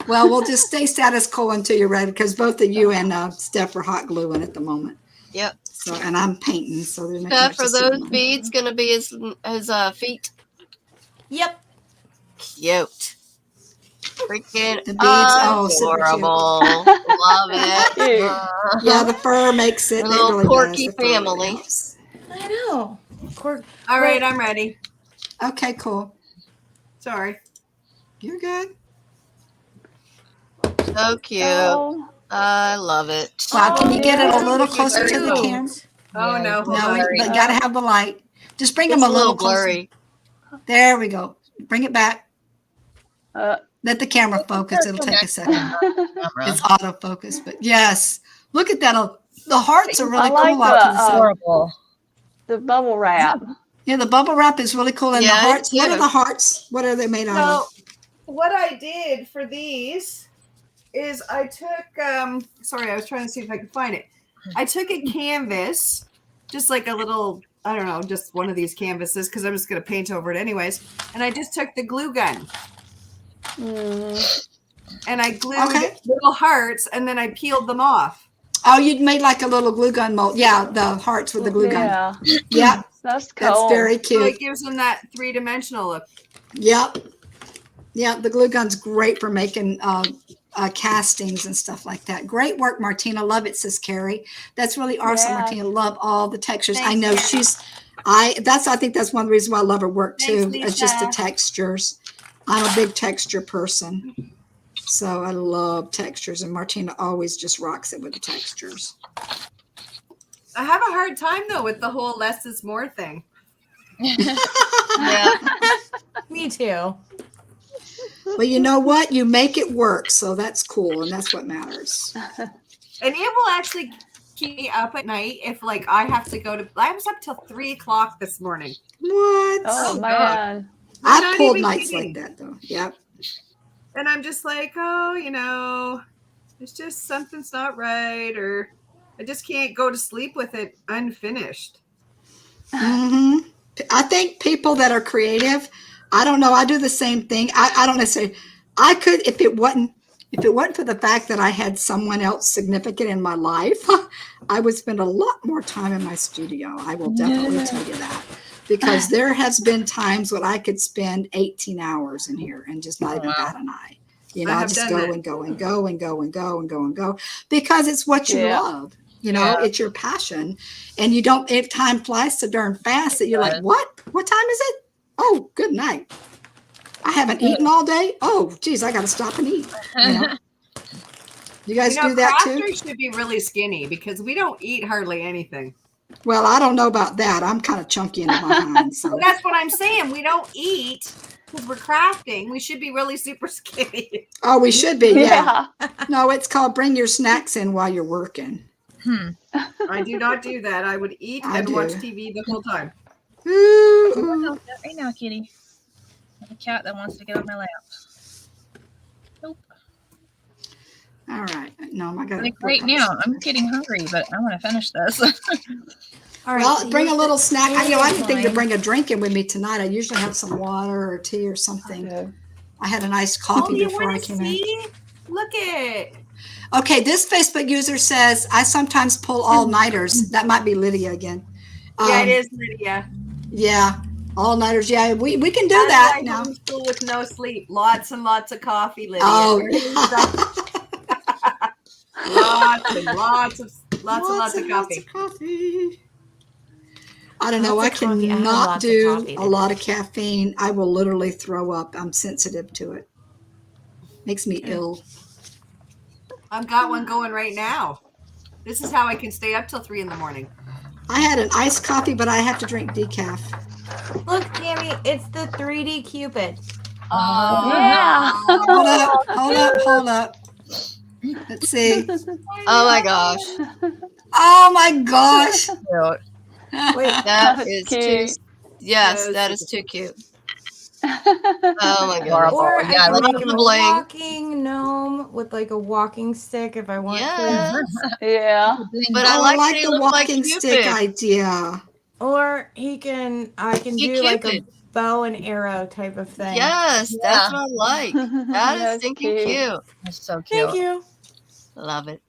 Well, we'll just stay status quo until you're ready because both of you and Steph are hot gluing at the moment. Yep. So, and I'm painting. So there's Stuff for those beads gonna be his feet. Yep. Cute. Freaking The beads. Oh, super cute. adorable. Love it. Cute. Yeah, the fur makes it. A It little really porky does. The fur really family. helps. I know. All right, I'm ready. Okay, cool. Sorry. You're good. So cute. Oh, I love it. Wow, can you get it a yeah. little closer to the Cute. camera? Oh Yeah, no, it's hold No, on. but gotta have the light. Just bring them It's a little closer. blurry. There we go. Bring it back. Uh, Let the camera focus. It'll take a second. Camera. It's autofocus, but yes. Look at that. The hearts are really I like cool out to the side. Horrible. the bubble wrap. Yeah, the bubble wrap is really cool. And the Yeah, hearts, it's what are cute. the hearts? What are they made out of? So what I did for these is I took sorry, I was trying to see if I could find it. I took a canvas, just like a little, I don't know, just one of these canvases because I'm just gonna paint over it anyways. And I just took the glue gun and I glued little hearts and then I peeled them off. Oh, you'd made like a little glue gun mold. Yeah, the hearts with the glue gun. Yeah, Yeah, that's cool. that's very So cute. it gives them that 3-dimensional look. Yep. Yeah, the glue gun's great for making castings and stuff like that. Great work, Martina. Love it, says Carrie. That's really awesome, Yeah. Martina. Love all the textures. Thanks, I know Carrie. I think that's one of the reasons why I love her work too. Thanks, It's just the Lisa. textures. I'm a big texture person. So I love textures, and Martina always just rocks it with the textures. I have a hard time though with the whole less is more thing. Yeah. Me too. But you know what? You make it work, so that's cool, and that's what matters. And it will actually keep me up at night if like I have to go to. I was up till 3 o'clock this morning. What? Oh, God. man. I've not pulled even nights kidding. like that though. Yep. And I'm just like, oh, it's just something's not right, or I just can't go to sleep with it unfinished. hmm I think people that are creative, I don't know. I do the same thing. I don't necessarily. I could if it wasn't for the fact that I had someone else significant in my life, I would spend a lot more time in my studio. I will definitely tell you that. Because there has been times when I could spend 18 hours in here and just not even bat an eye. I have just done go that. and go and go and go and go and go and go because it's what you Yeah. love. It's your passion. And you don't, if time flies so darn fast that you're like, what? What time is it? Oh, good night. I haven't eaten all day. Oh, geez, I got to stop and eat. You guys do that too? Crafters should be really skinny because we don't eat hardly anything. Well, I don't know about that. I'm kind of chunky in the behind. So. Well, that's what I'm saying. We don't eat because we're crafting. We should be really super skinny. Oh, we should be. Yeah. Yeah. No, it's called bring your snacks in while you're working. I do not do that. I would eat I and do. watch TV the whole time. Ooh. Not right now, kitty. I have a cat that wants to get on my lap. Nope. All right. No, I got Like right now, I'm getting hungry, but I want to finish this. All right. Well, so bring a yours little is- snack. I yours is didn't think to mine. bring a drink in with me tonight. I usually have some water or tea or something. Okay. I had a nice coffee you before I want to came in. see? Look at Okay, this Facebook user says I sometimes pull all-nighters. That might be Lydia again. Yeah, it is, Lydia. Yeah, all-nighters. Yeah, we can do How that do I now. homeschool with no sleep? Lots and lots of coffee, Lydia. Oh, lots and lots of coffee. coffee. I don't know. I Lots of coffee. I have cannot lots of do coffee a today. lot of caffeine. I will literally throw up. I'm sensitive to it. Makes me ill. I've got one going right now. This is how I can stay up till 3 in the morning. I had an iced coffee, but I have to drink decaf. Look, Tammy, it's the 3D Cupid. Yeah. Hold up. Let's see. Oh my gosh. Oh my gosh. Wait, That That's is cute. too. Yes, Yes. that is too cute. Oh my god. or Yeah, I can little make him a bling. walking gnome with like a walking stick if I want to. Yes. Yeah. But Oh, I like, that the he looks like walking stick Cupid. idea. Or I can He do like a Cupid. bow and arrow type of thing. Yes, that's what I like. That is That's stinking cute. cute. That's so cute. Thank you. Love it.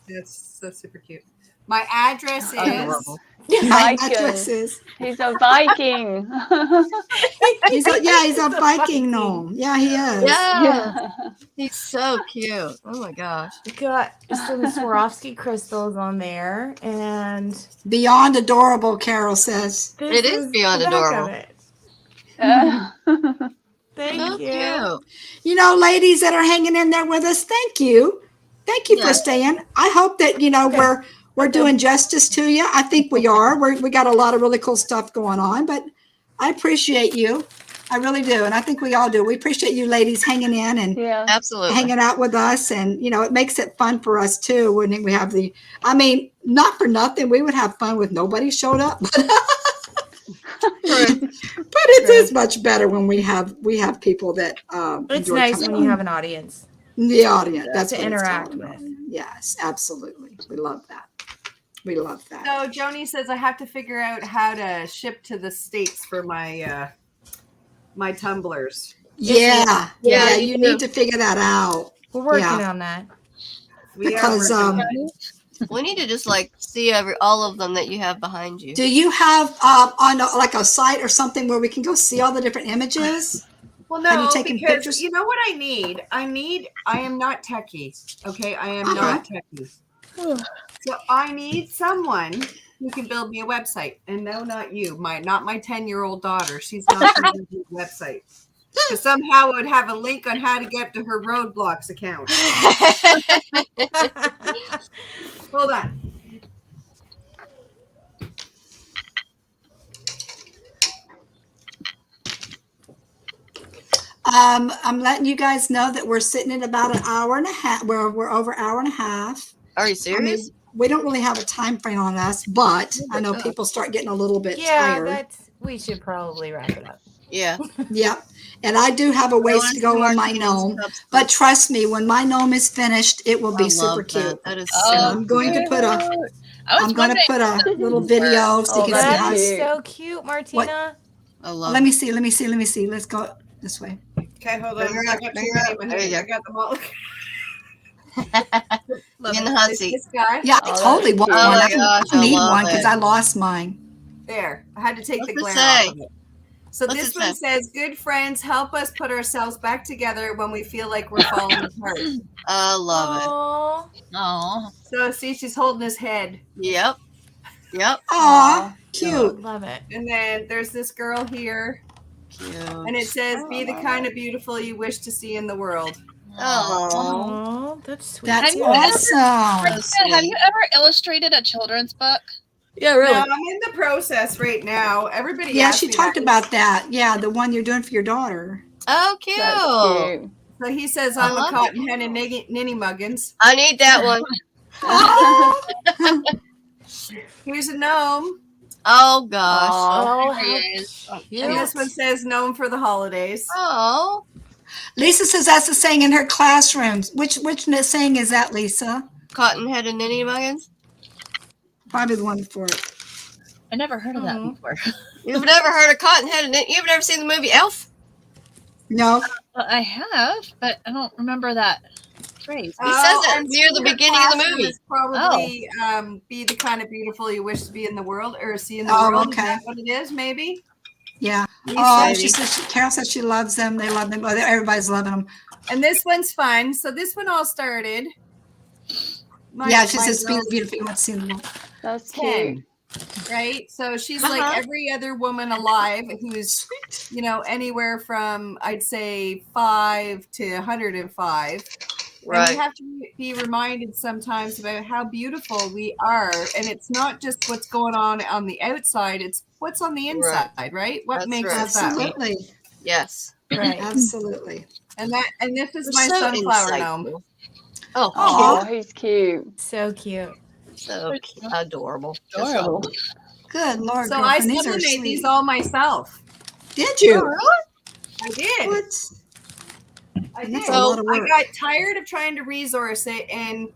That's so super cute. My address is Adorable. My Viking. address is. He's a Viking. He's a Viking gnome. Yeah, he is. Yeah. He's so cute. Oh my gosh. Got some Swarovski crystals on there, and Beyond adorable, Carol says. this It is beyond the back adorable. of it. Uh, Thank So you. cute. You know, ladies that are hanging in there with us, thank you. Thank you for Yes. staying. I hope that, we're doing justice to you. I think we are. We got a lot of really cool stuff going on, but I appreciate you. I really do. And I think we all do. We appreciate you ladies hanging in and yeah. Absolutely. hanging out with us. And, it makes it fun for us too. When we have not for nothing, we would have fun with nobody showed up, but it is much better when we have people that It's enjoy nice coming when you have an audience. the audience. That's to what it's interact talking about. with. Yes, absolutely. We love that. We love that. So Joni says I have to figure out how to ship to the States for my my tumblers. Yeah, Yeah, you need to figure that out. We're working Yeah. on that. We Because are working on it. We need to just see all of them that you have behind you. do you have on a site or something where we can go see all the different images? Well, Have you no, taken because pictures? you know what I need? I am not techie. Okay, I am not techie. So I need someone who can build me a website. And no, not you. Not my 10-year-old daughter. She's not going to do a website. Because somehow it would have a link on how to get to her Roadblocks account. Hold on. I'm letting you guys know that we're sitting at about an hour and a half. We're over an hour and a half. Are you I serious? mean, we don't really have a time frame on us, but I know people start getting a little bit tired. We should probably wrap it up. Yeah. Yep. And I do have a ways to go on my gnome, but trust me, when my gnome is finished, it will be super cute. That is And I'm going to put a little video so you can see That how. is so cute, Martina. I love Let me see. Let's go this way. Okay, hold on. Bring her up, bring her up. There you go. I got them all. In the hot seat. This guy. Yeah, I totally want cute. one. Oh my I gosh, don't I need love one because it. I lost mine. There. I had to take the What's it glare off say? of it. So What's this it one say? says, good friends help us put ourselves back together when we feel like we're falling apart. I love Aww. it. Oh. So see, she's holding his head. Yep. Yep. Aw, cute. Love it. And then there's this girl here. Cute. And it says, be the kind of beautiful you wish to see in the world. Oh. Aww, that's sweet. That's Have you ever- awesome. Have you ever illustrated a children's book? Yeah, No, really. I'm in the process right now. Everybody Yeah, asked she me talked that. about that. Yeah, the one you're doing for your daughter. Oh, cute. That's cute. So he says, I'm a Uh-huh. cotton hen and ninny muggins. I need that one. Here's a gnome. Oh gosh. Oh, There he how is. cute. And this one says gnome for the holidays. Oh. Lisa says that's the saying in her classrooms. Which saying is that, Lisa? Cotton-headed ninny muggins. Probably the one before it. I never heard of that Mhm. before. You've never heard of cotton-headed ninny? You've never seen the movie Elf? No. Well, I have, but I don't remember that phrase. He says it and near the her beginning of the classroom movie. is probably be the kind of beautiful you wish to be in the world or see in the Oh, world. okay. Is that what it is? Maybe. Yeah. Lisa, Oh, Carol says she loves them. They love them. Oh, everybody's loving them. and this one's fun. So this one all started. Yeah, she says girl's beautiful. You want to see them. That's 10, cute. right? So she's Uh-huh. like every other woman alive who's, anywhere from I'd say 5 to 105. And we Right. have to be reminded sometimes about how beautiful we are. And it's not just what's going on the outside, it's what's on the inside, right? What That's makes right. us that way? Absolutely. Yes. Right. Absolutely. And this is You're my so sunflower insightful. gnome. Oh, Oh, he's cute. So cute. so adorable. Adorable. Good Lord. So I girlfriend, these are sublimate these sweet. all myself. Did you? I did. What? I And that's did. a lot of I work. got tired of trying to resource it and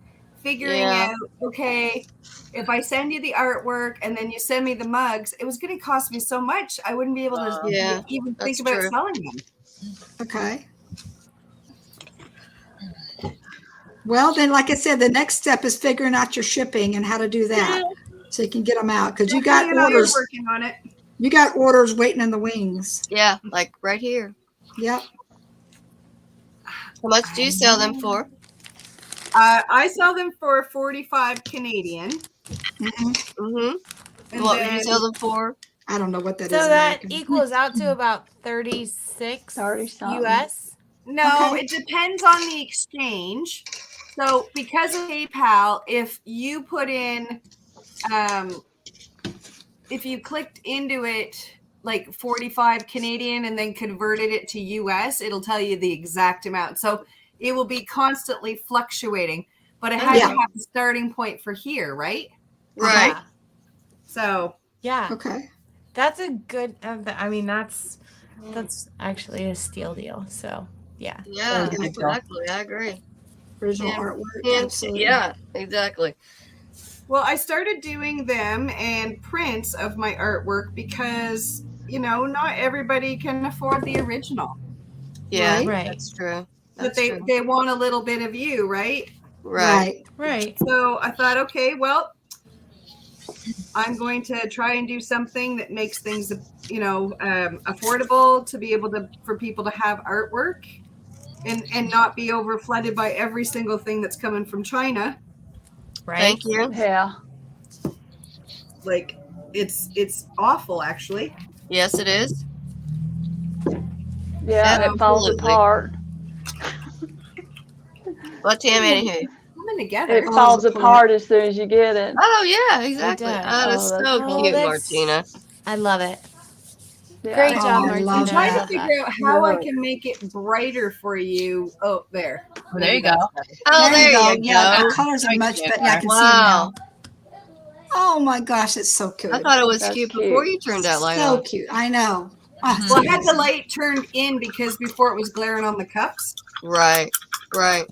figuring Yeah. out, okay, if I send you the artwork and then you send me the mugs, it was going to cost me so much I wouldn't be able to Yeah, even think that's about true. selling them. Okay. Well, then, like I said, the next step is figuring out your shipping and how to do that so you can get them out because you got Definitely, I am orders. working on it. You got orders waiting in the wings. Yeah, like right here. Yep. How much do you sell them for? I sell them for 45 Canadian. Mm-hmm. And What would you sell them for? I don't know what that So is. that American. equals out to about 36 30-something. US. No, Okay. it depends on the exchange. So because of PayPal, if you put in, if you clicked into it like 45 Canadian and then converted it to US, it'll tell you the exact amount. So it will be constantly fluctuating, but it has to have a starting point for here, right? Right. Yeah. So Yeah. Okay. That's a good, I mean, that's actually a steal deal. So, yeah. Yeah, Very good deal. exactly. I agree. Original And- artwork. Absolutely. Yeah, exactly. well, I started doing them and prints of my artwork because, you know, not everybody can afford the original. Yeah, Right. that's true. But That's true. they want a little bit of you, right? Right. Right. So I thought, okay, well, I'm going to try and do something that makes things, you know, affordable to be able to, for people to have artwork and not be over flooded by every single thing that's coming from China. Right. Thank you. Yeah. Like it's awful, actually. Yes, it is. Yeah, and it falls Absolutely. apart. Well, Tammy, anywho. Coming together. It falls apart as soon as you get it. Oh, yeah, exactly. does. Oh, that's Oh, so Oh, cute, that's- Martina. I love it. Yeah, Great I job, I Martina. love I'm trying to love that. figure out how I can make it brighter for you. Oh, there. Oh, there you go. Oh, There you go. Yeah, go. the colors are Right much there. better. Yeah, I can see Wow. them now. Oh my gosh, it's so cute. I thought it was That's cute cute. before you turned that light So on. cute. I know. Oh, it's Well, I had the amazing. light turned in because before it was glaring on the cups. Right, right.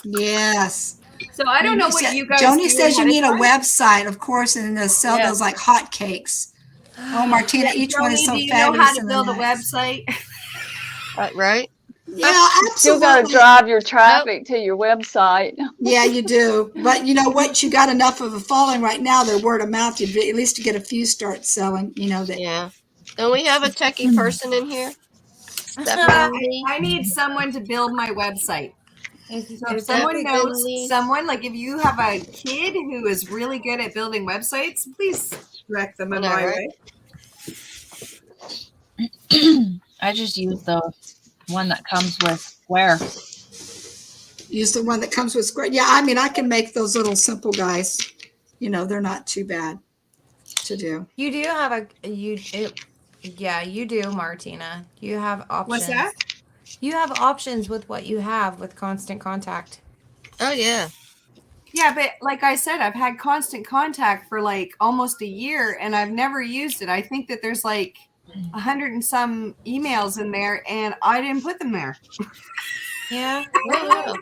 Yes. So I don't know what you guys Joni do says you ahead of need a time. website, of course, and to sell Yeah. those like hotcakes. Oh, Martina, each one is Joni, so do you know fabulous. how to in the build a next. website? Right? Yeah, Still got to absolutely. drive your traffic to your website. Yeah, you do. But you know what? You got enough of a following right now that word of mouth, you'd at least to get a few start selling, you know, that. Yeah. Don't we have a techie person in here? Stephanie? I need someone to build my website. So if someone Stephanie knows Lee. someone, like if you have a kid who is really good at building websites, please direct them in I know, my right? way. I just use the one that comes with Square. Use the one that comes with square. Yeah, I mean, I can make those little simple guys. You know, they're not too bad to do. You do have yeah, you do, Martina. You have options. What's that? You have options with what you have with Constant Contact. Oh, yeah. Yeah, but like I said, I've had Constant Contact for like almost a year and I've never used it. I think that there's like 100 and some emails in there and I didn't put them there. Yeah. Oh,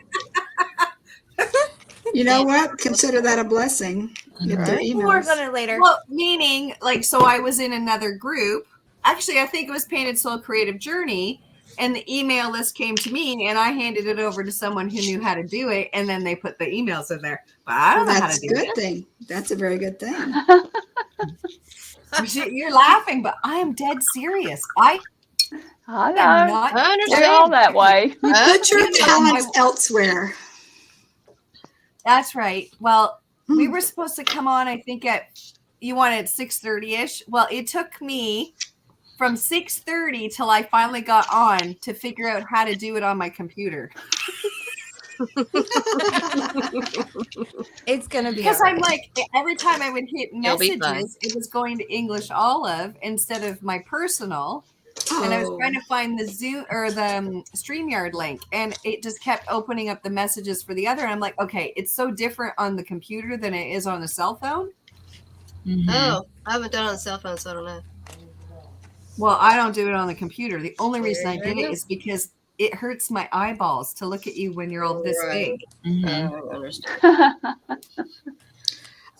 You know what? Consider that a blessing. If they're Right. We'll work emails. on it later. Well, meaning like, so I was in another group. Actually, I think it was Painted Soul Creative Journey. And the email list came to me and I handed it over to someone who knew how to do it. And then they put the emails in there. But I Well, don't know how that's to a do good it. thing. That's a very good thing. You're laughing, but I am dead serious. I I am know. not. I We're all understand. that way. You put your You know, talents elsewhere. That's right. Well, we Hmm. were supposed to come on, I think you wanted 6:30ish. Well, it took me from 6:30 till I finally got on to figure out how to do it on my computer. It's gonna be Because all I'm right. like, every time I would hit You'll be fine. messages, it was going to English Olive instead of my personal. And I was Oh, trying to find the Zoom or the StreamYard link, and it just kept opening up the messages for the other. And I'm like, okay, it's so different on the computer than it is on the cell phone. Oh, I haven't done it on the cell phone, so I don't know. Well, I don't do it on the computer. The only reason I There did you it go. is because it hurts my eyeballs to look at you when you're all this Right. big. I don't understand.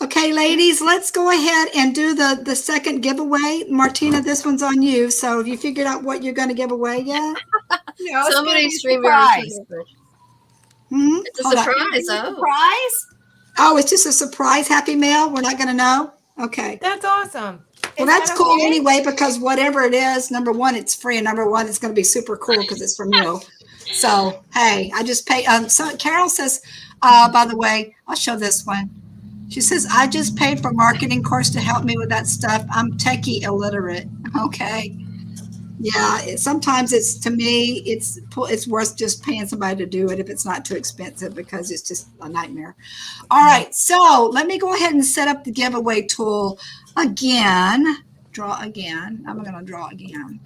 okay, ladies, let's go ahead and do the second giveaway. Martina, this one's on you. So have you figured out what you're going to give away yet? No, it's Somebody gonna be stream surprise. Hmm? It's a Hold on. surprise. Oh. Surprise? Oh, it's just a surprise happy mail. We're not going to know. Okay. That's awesome. Well, that's cool anyway, because whatever it is, number one, it's free, and number one, it's going to be super cool because it's from you. So, hey, I just paid. So Carol says, by the way, I'll show this one. She says, I just paid for a marketing course to help me with that stuff. I'm techie illiterate. Okay. Yeah. Sometimes to me, it's worth just paying somebody to do it if it's not too expensive, because it's just a nightmare. All right. So let me go ahead and set up the giveaway tool again. Draw again. I'm going to draw again.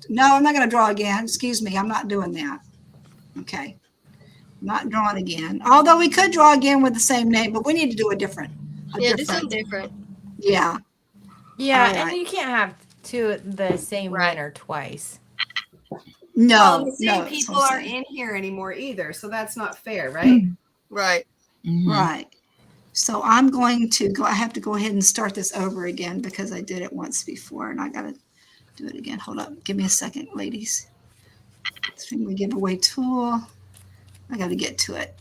No, I'm not going to draw again. Excuse me. I'm not doing that. Okay. Not drawing again. Although we could draw again with the same name, but we need to do a different. Do something different. Yeah. Yeah, All and right. you can't have the same winner twice. No, the same no. people aren't in here anymore either, so that's not fair, right? Right. Right. So I'm going to go. I have to go ahead and start this over again because I did it once before, and I got to do it again. Hold up. Give me a second, ladies. Finger giveaway tool. I got to get to it.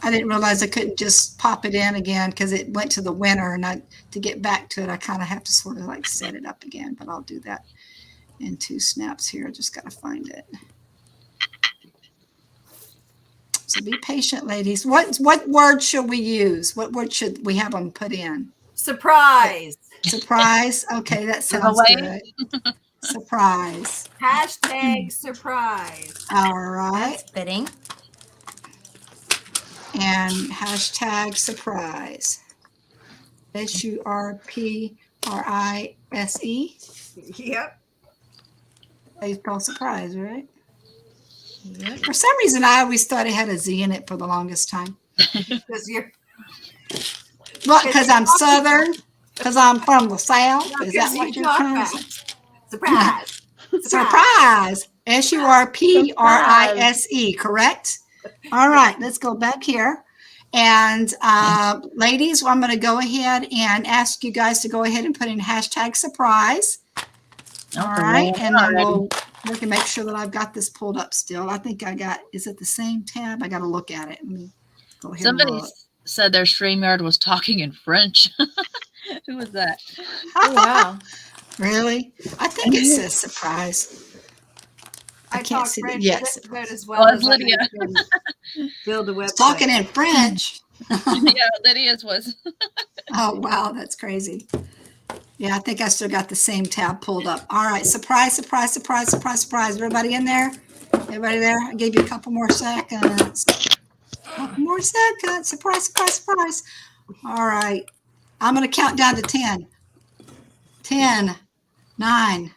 I didn't realize I couldn't just pop it in again because it went to the winner, and to get back to it, I kind of have to sort of like set it up again, but I'll do that in 2 snaps here. I just got to find it. So be patient, ladies. What word should we use? What word should we have them put in? Surprise. Surprise. Okay, that sounds good. Surprise. Hashtag surprise. All right. That's fitting. And hashtag surprise. SURPRISE. Yep. They spell surprise, right? Yep. For some reason, I always thought it had a Z in it for the longest time. Because I'm Southern. Because I'm from the South. Is that what you're trying to say? Surprise. Surprise. SURPRISE, correct? All right, let's go back here. And ladies, I'm going to go ahead and ask you guys to go ahead and put in hashtag surprise. All right, and then we can make sure that I've got this pulled up still. I think is it the same tab? I got to look at it. Let me go ahead. Somebody said their StreamYard was talking in French. Who was that? Oh, wow. Really? I think it says surprise. I can't see that. Yes. As well as Lydia. Build a website. Talking in French. Yeah, Lydia's was. Oh, wow. That's crazy. Yeah, I think I still got the same tab pulled up. All right. Surprise, surprise, surprise, surprise, surprise. Everybody in there? Everybody there? I gave you a couple more seconds. Couple more seconds. Surprise, surprise, surprise. All right. I'm going to count down to 10. 10, 9,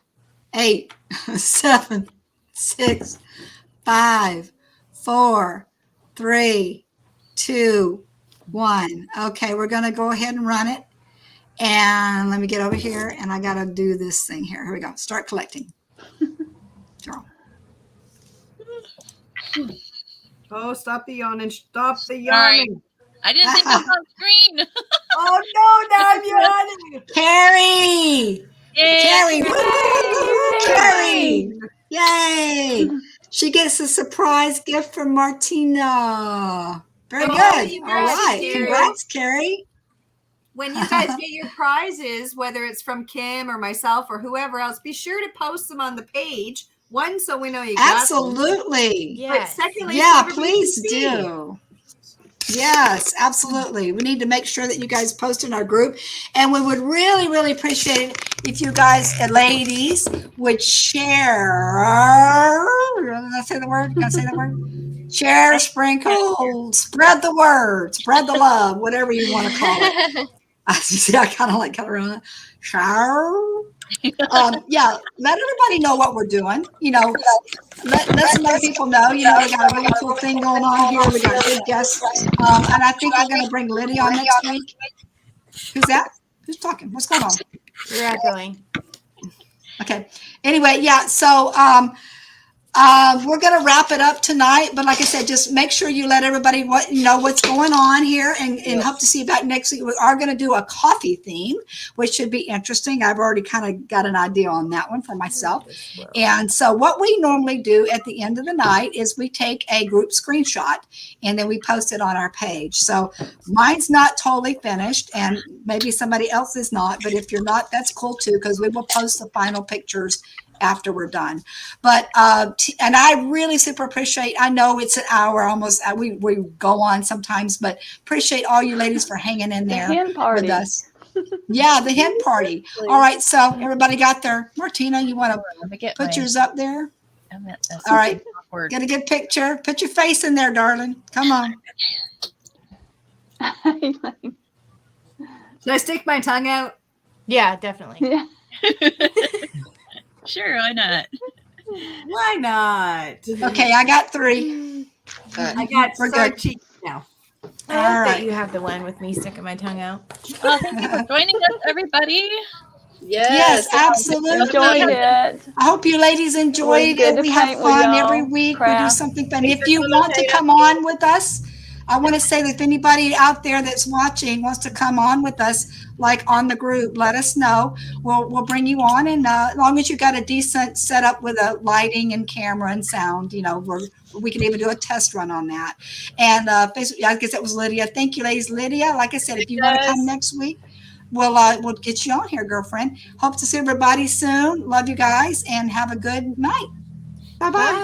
8, 7, 6, 5, 4, 3, 2, 1. Okay, we're going to go ahead and run it. And let me get over here, and I got to do this thing here. Here we go. Start collecting. Draw. Oh, stop the yawning. Stop the yawning. I didn't think I was on screen. Oh, no, now I'm yawning. Carrie! Yay! Carrie! Yay! She gets a surprise gift from Martina. Very good. All right. Carrie. Congrats, Carrie. When you guys get your prizes, whether it's from Kim or myself or whoever else, be sure to post them on the page. One, so we know you got them. Absolutely. Yes. But secondly, Yeah, so please can see. do. Yes, absolutely. We need to make sure that you guys post in our group. And we would really, really appreciate it if you guys, ladies, would share. Did I say the word? Can I say the word? Share, sprinkle, spread the word, spread the love, whatever you want to call it. I kind of like around. Share. Yeah, let everybody know what we're doing. Let some other people know. We got a really cool thing going on here. We got good guests, and I think we're going to bring Lydia on next week. Who's that? Who's talking? What's going on? You're echoing. Okay. Anyway, yeah. So We're going to wrap it up tonight, but like I said, just make sure you let everybody know what's going on here, and hope to see you back next week. We are going to do a coffee theme, which should be interesting. I've already kind of got an idea on that one for myself. And so what we normally do at the end of the night is we take a group screenshot and then we post it on our page. So mine's not totally finished, and maybe somebody else is not, but if you're not, that's cool too, because we will post the final pictures after we're done. But and I really super appreciate, I know it's an hour almost, we go on sometimes, but appreciate all you ladies for hanging in there with us. Yeah, the hen party. All right, so everybody got their, Martina, you want to put yours up there? All right, get a good picture. Put your face in there, darling. Come on. Should I stick my tongue out? Yeah, definitely. Yeah. Sure, why not? Why not? Okay, I got 3. I got We're so good. cheap now. I hope that you have the one with me sticking my tongue out. Well, thank you for joining us, everybody. Yes, absolutely. Enjoyed it. I hope you ladies enjoyed it. We have fun every week. We do something fun. If you want to come on with us, I want to say that if anybody out there that's watching wants to come on with us, like on the group, let us know. We'll bring you on, and as long as you got a decent setup with a lighting and camera and sound, we can even do a test run on that. And Facebook, I guess that was Lydia. Thank you, ladies. Lydia, like I said, if you want to come next week, we'll get you on here, girlfriend. Hope to see everybody soon. Love you guys, and have a good night. Bye-bye.